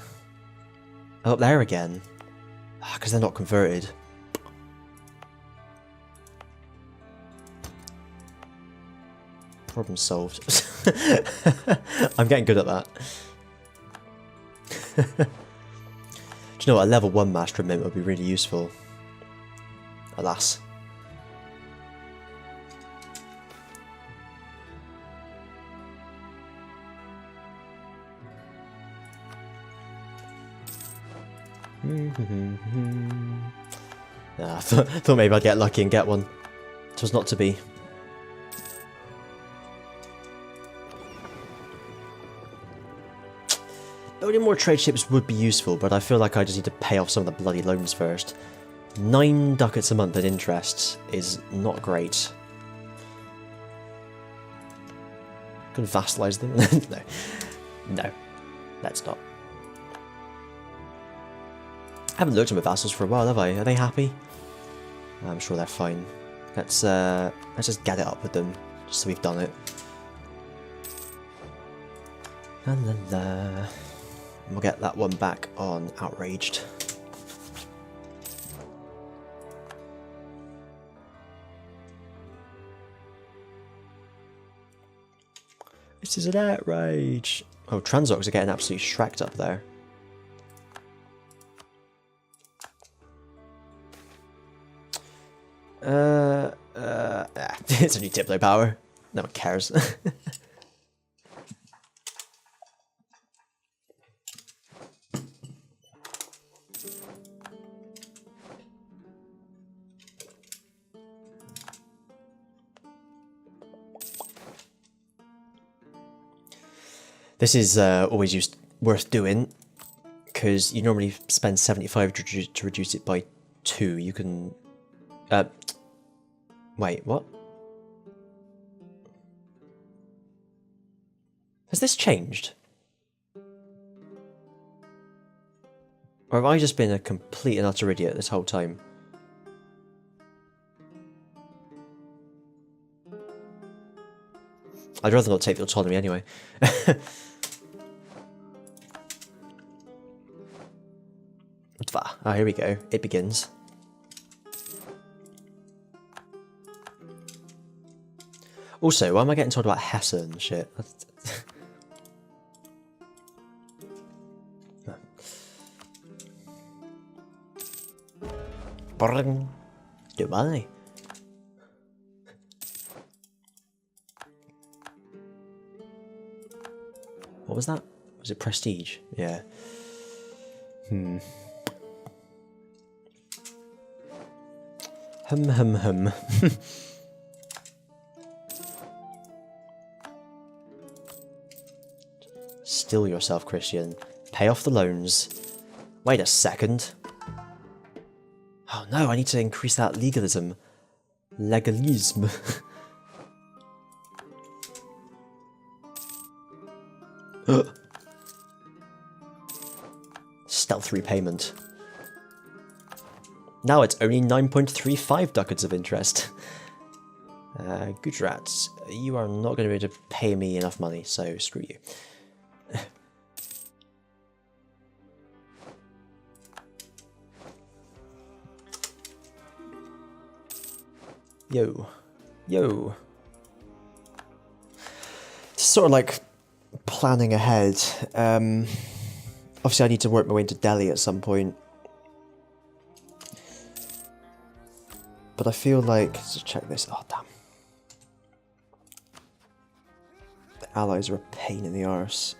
Oh, up there again. Because they're not converted. Problem solved. I'm getting good at that. Do you know what? A level 1 master mint would be really useful. Alas. I thought maybe I'd get lucky and get one. It was not to be. Building more trade ships would be useful, but I feel like I just need to pay off some of the bloody loans first. 9 ducats a month in interest is not great. Can vassalize them? No. No. Let's not. I haven't looked at my vassals for a while, have I? Are they happy? I'm sure they're fine. Let's just get it up with them, just so we've done it. La la la. We'll get that one back on outraged. This is an outrage. Oh, Transox are getting absolutely shreked up there. It's only Diplo power. No one cares. This is always worth doing, because you normally spend 75 to reduce it by 2. You can... wait, what? Has this changed? Or have I just been a complete and utter idiot this whole time? I'd rather not take the autonomy anyway. Ah, here we go. It begins. Also, why am I getting told about Hesse and shit? Goodbye. What was that? Was it prestige? Yeah. Hum. Still yourself, Christian. Pay off the loans. Wait a second. Oh no, I need to increase that legalism. Legalism. Stealth repayment. Now it's only 9.35 ducats of interest. Gujarat, you are not going to be able to pay me enough money, so screw you. Yo. Sort of like planning ahead. Obviously I need to work my way into Delhi at some point. But I feel like, let's check this. Oh damn. The allies are a pain in the arse.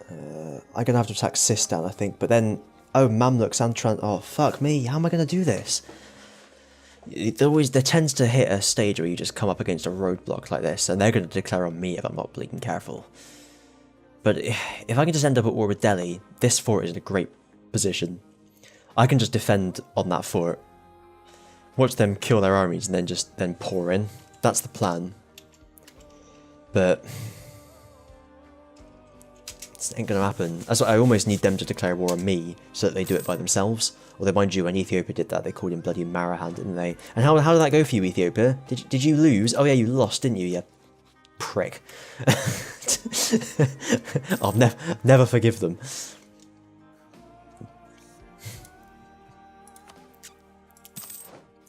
I'm gonna have to attack Sistan, I think, but then, oh, Mamluks and oh fuck me, how am I gonna do this? There tends to hit a stage where you just come up against a roadblock like this, and they're gonna declare on me if I'm not bleeding careful. But if I can just end up at war with Delhi, this fort is in a great position. I can just defend on that fort, watch them kill their armies, and then pour in. That's the plan. But it ain't gonna happen. That's why I almost need them to declare war on me, so that they do it by themselves. Although, mind you, when Ethiopia did that, they called him bloody Marahan, didn't they? And how did that go for you, Ethiopia? Did you lose? Oh yeah, you lost, didn't you, you prick. I'll never forgive them.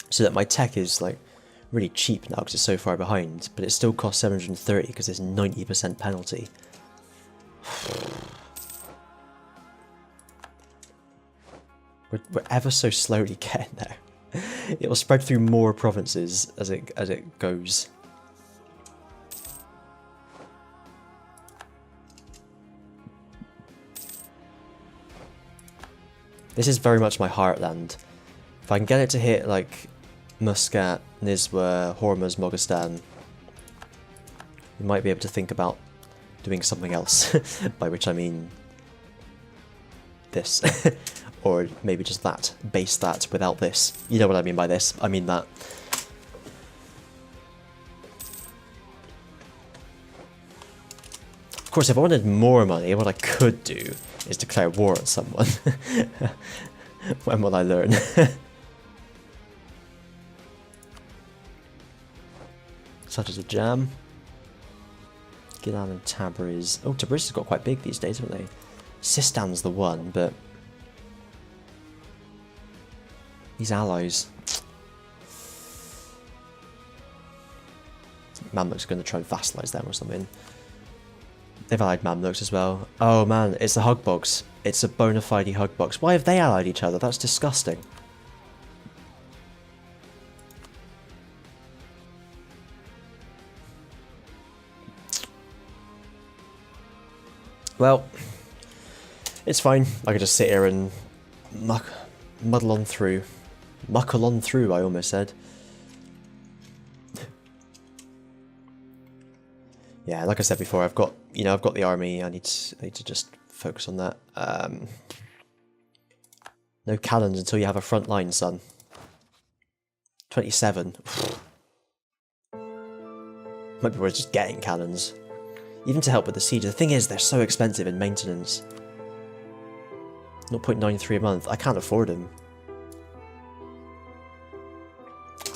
So that my tech is like really cheap now because it's so far behind, but it still costs 730 because there's 90% penalty. We're ever so slowly getting there. It will spread through more provinces as it goes. This is very much my heartland. If I can get it to hit like Muscat, Nizwa, Hormuz, Moghastan, we might be able to think about doing something else, by which I mean this. Or maybe just that, base that without this. You know what I mean by this, I mean that. Of course, if I wanted more money, what I could do is declare war on someone. When will I learn? Such as a jam. Gilan and Tabriz. Oh, Tabriz has got quite big these days, haven't they? Sistan's the one, but these allies. Mamluks are going to try and vassalize them or something. They've allied Mamluks as well. Oh man, it's the Hugbox. It's a bona fide Hugbox. Why have they allied each other? That's disgusting. Well, it's fine. I could just sit here and muddle on through. Muckle on through, I almost said. Yeah, like I said before, I've got the army. I need to just focus on that. No cannons until you have a front line, son. 27. Might be worth just getting cannons, even to help with the siege. The thing is, they're so expensive in maintenance. 0.93 a month. I can't afford them.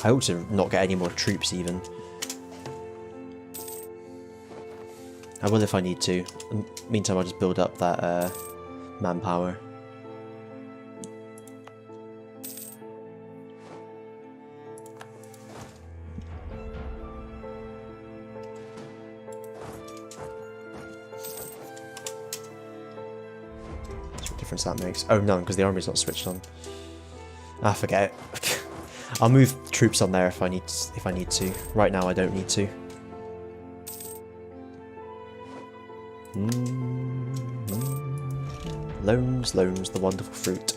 I hope to not get any more troops even. I will if I need to. In the meantime, I'll just build up that manpower. What difference that makes? Oh, none, because the army's not switched on. Ah, forget it. I'll move troops on there if I need to. Right now, I don't need to. Loans, the wonderful fruit.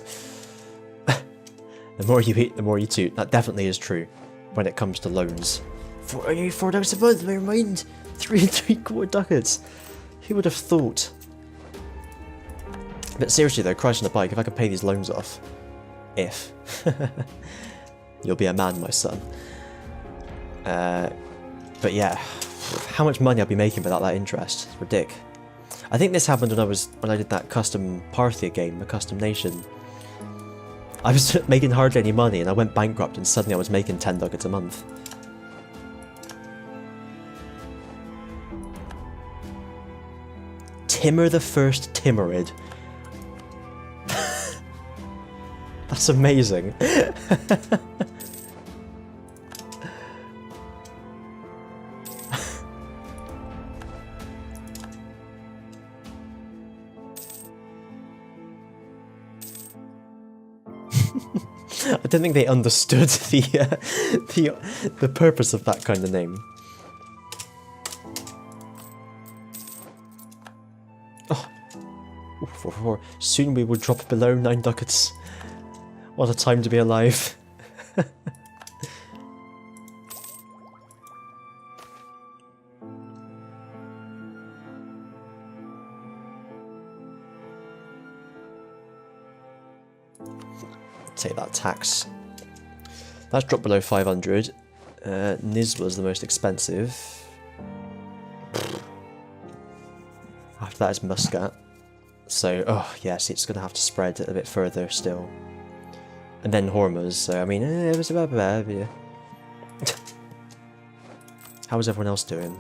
The more you eat, the more you toot. That definitely is true when it comes to loans. 4 ducats a month, never mind. 3 3/4 ducats. Who would have thought? But seriously though, Christ on the bike, if I could pay these loans off. If. You'll be a man, my son. But yeah, how much money I'll be making without that interest. It's ridiculous. I think this happened when I did that custom Parthia game, the custom nation. I was making hardly any money and I went bankrupt and suddenly I was making 10 ducats a month. Timur the First Timurid. That's amazing. I don't think they understood the purpose of that kind of name. Oh, 444. Soon we will drop below 9 ducats. What a time to be alive. Take that tax. That's dropped below 500. Nizwa's the most expensive. After that is Muscat. So, oh yes, it's going to have to spread it a bit further still. And then Hormuz, so I mean, it was about yeah. How is everyone else doing?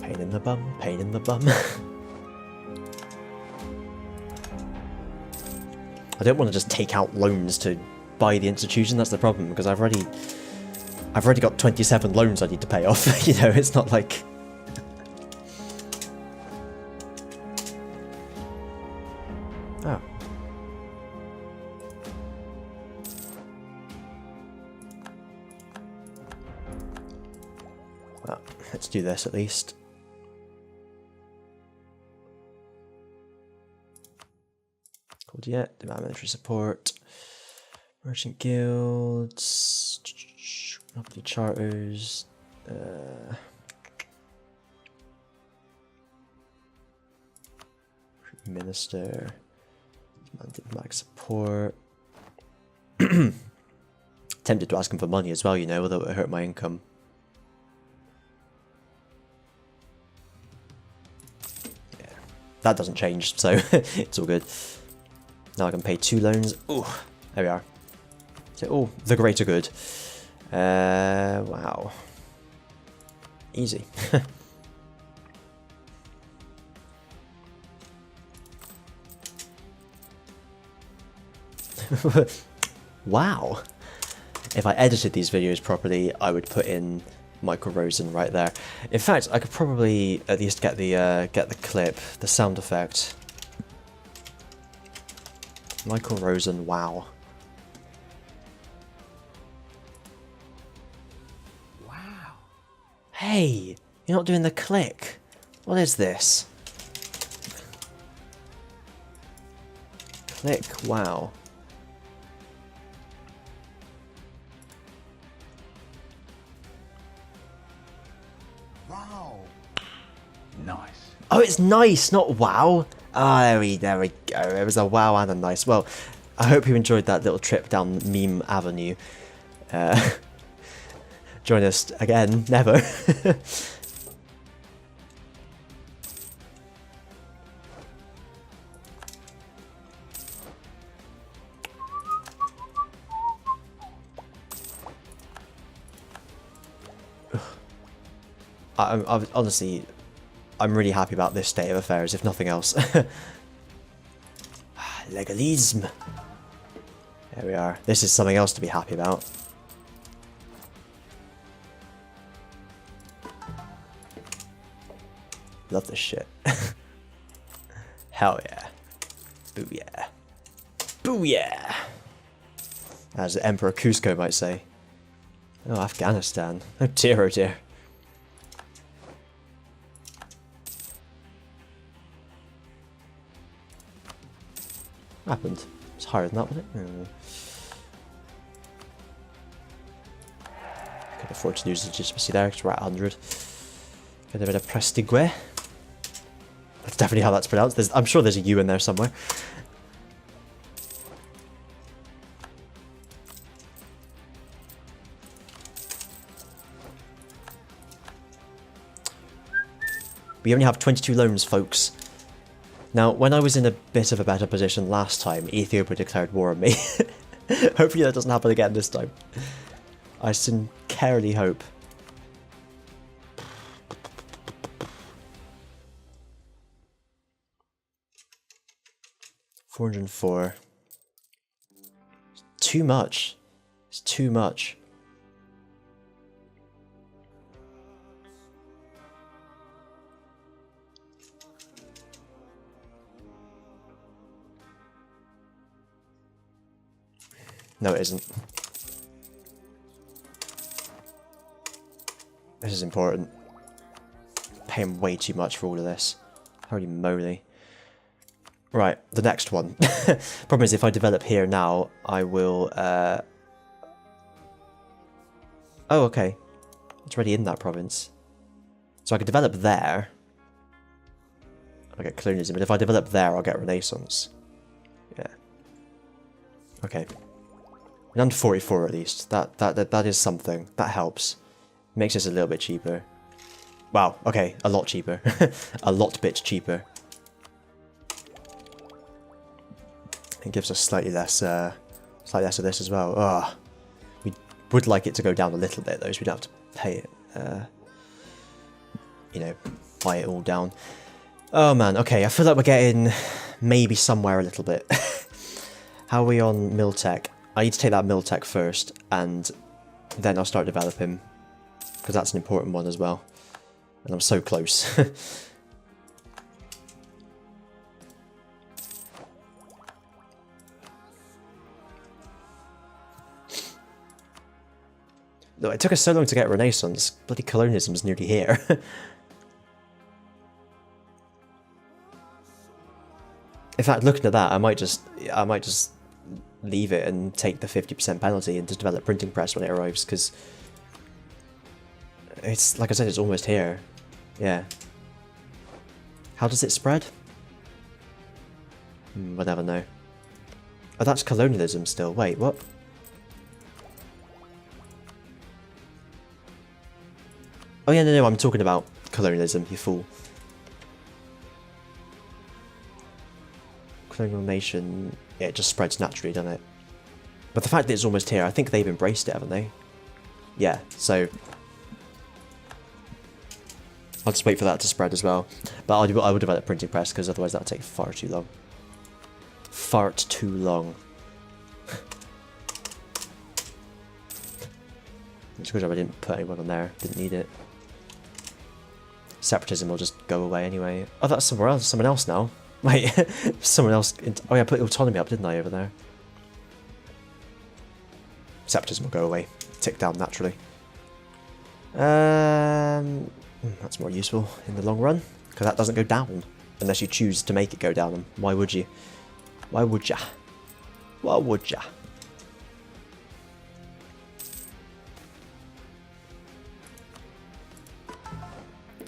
Pain in the bum, pain in the bum. I don't want to just take out loans to buy the institution. That's the problem, because I've already got 27 loans I need to pay off. You know, it's not like. Oh. Well, let's do this at least. Called yet, demand military support. Merchant guilds. Monopoly charters. Minister. Demand diplomatic support. Tempted to ask him for money as well, you know, although it would hurt my income. Yeah, that doesn't change, so it's all good. Now I can pay 2 loans. Ooh, there we are. So, oh, the greater good. Wow. Easy. Wow. If I edited these videos properly, I would put in Michael Rosen right there. In fact, I could probably at least get the clip, the sound effect. Michael Rosen, wow. Wow. Hey, you're not doing the click. What is this? Click, wow. Wow. Nice. Oh, it's nice, not wow. Ah, there we go. It was a wow and a nice. Well, I hope you enjoyed that little trip down Meme Avenue. Join us again, never. Honestly, I'm really happy about this state of affairs, if nothing else. Legalism. There we are. This is something else to be happy about. Love this shit. Hell yeah. Booyah. Booyah! As Emperor Cusco might say. Oh, Afghanistan. Oh dear, oh dear. What happened? It's higher than that, wasn't it? Could afford to lose legitimacy there because we're at 100. Get a bit of Prestigue. That's definitely how that's pronounced. I'm sure there's a U in there somewhere. We only have 22 loans, folks. Now, when I was in a bit of a better position last time, Ethiopia declared war on me. Hopefully that doesn't happen again this time. I sincerely hope. $404. It's too much. It's too much. No, it isn't. This is important. Paying way too much for all of this. Holy moly. Right, the next one. Problem is, if I develop here now, I will... Oh, okay. It's already in that province. So I could develop there. I'll get colonialism, but if I develop there, I'll get Renaissance. Yeah. Okay. We're down to 44 at least. That is something. That helps. Makes us a little bit cheaper. Wow, okay, a lot cheaper. A lot bit cheaper. It gives us slightly less of this as well. Ugh. We would like it to go down a little bit though, so we don't have to pay it. You know, buy it all down. Oh man, okay, I feel like we're getting maybe somewhere a little bit. How are we on Miltech? I need to take that Miltech first, and then I'll start developing, because that's an important one as well. And I'm so close. No, it took us so long to get Renaissance. Bloody colonialism's nearly here. In fact, looking at that, I might just leave it and take the 50% penalty and just develop printing press when it arrives, because it's, like I said, it's almost here. Yeah. How does it spread? I never know. Oh, that's colonialism still. Wait, what? Oh yeah, no, I'm talking about colonialism, you fool. Colonial nation, yeah, it just spreads naturally, doesn't it? But the fact that it's almost here, I think they've embraced it, haven't they? Yeah, so I'll just wait for that to spread as well. But I will develop printing press, because otherwise that'll take far too long. Fart too long. It's a good job I didn't put anyone on there, didn't need it. Separatism will just go away anyway. Oh, that's somewhere else, someone else now. Wait, someone else. Oh yeah, I put autonomy up, didn't I, over there? Separatism will go away, tick down naturally. That's more useful in the long run, because that doesn't go down unless you choose to make it go down. And why would you? Why would ya? Why would ya?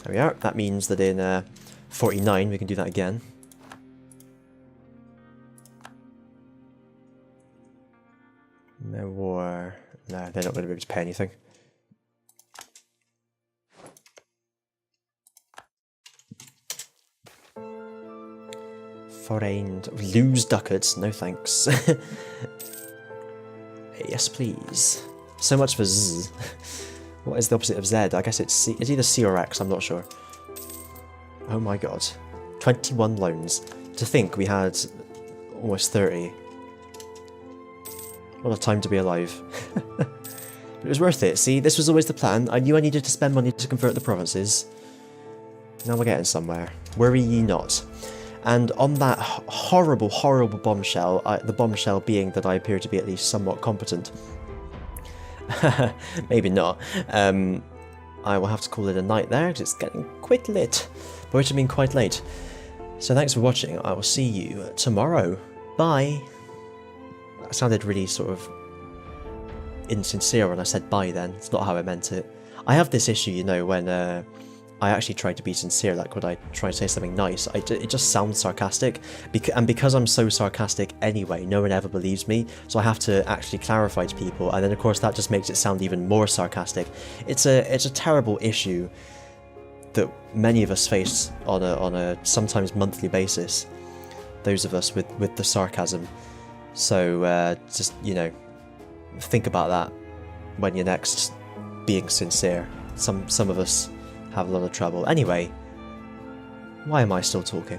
There we are. That means that in 49 we can do that again. No war. No, they're not going to be able to pay anything. Foreign. Lose ducats. No thanks. Yes, please. So much for Z. What is the opposite of Z? I guess it's C. It's either C or X, I'm not sure. Oh my god. 21 loans. To think we had almost 30. What a time to be alive. But it was worth it. See, this was always the plan. I knew I needed to spend money to convert the provinces. Now we're getting somewhere. Worry ye not. And on that horrible, horrible bombshell, the bombshell being that I appear to be at least somewhat competent. Maybe not. I will have to call it a night there, because it's getting quite late. By which I mean quite late. So thanks for watching. I will see you tomorrow. Bye. That sounded really sort of insincere when I said bye then. It's not how I meant it. I have this issue, you know, when I actually try to be sincere, like when I try to say something nice, it just sounds sarcastic. And because I'm so sarcastic anyway, no one ever believes me, so I have to actually clarify to people, and then of course that just makes it sound even more sarcastic. It's a terrible issue that many of us face on a sometimes monthly basis, those of us with the sarcasm. So just, you know, think about that when you're next being sincere. Some of us have a lot of trouble. Anyway, why am I still talking?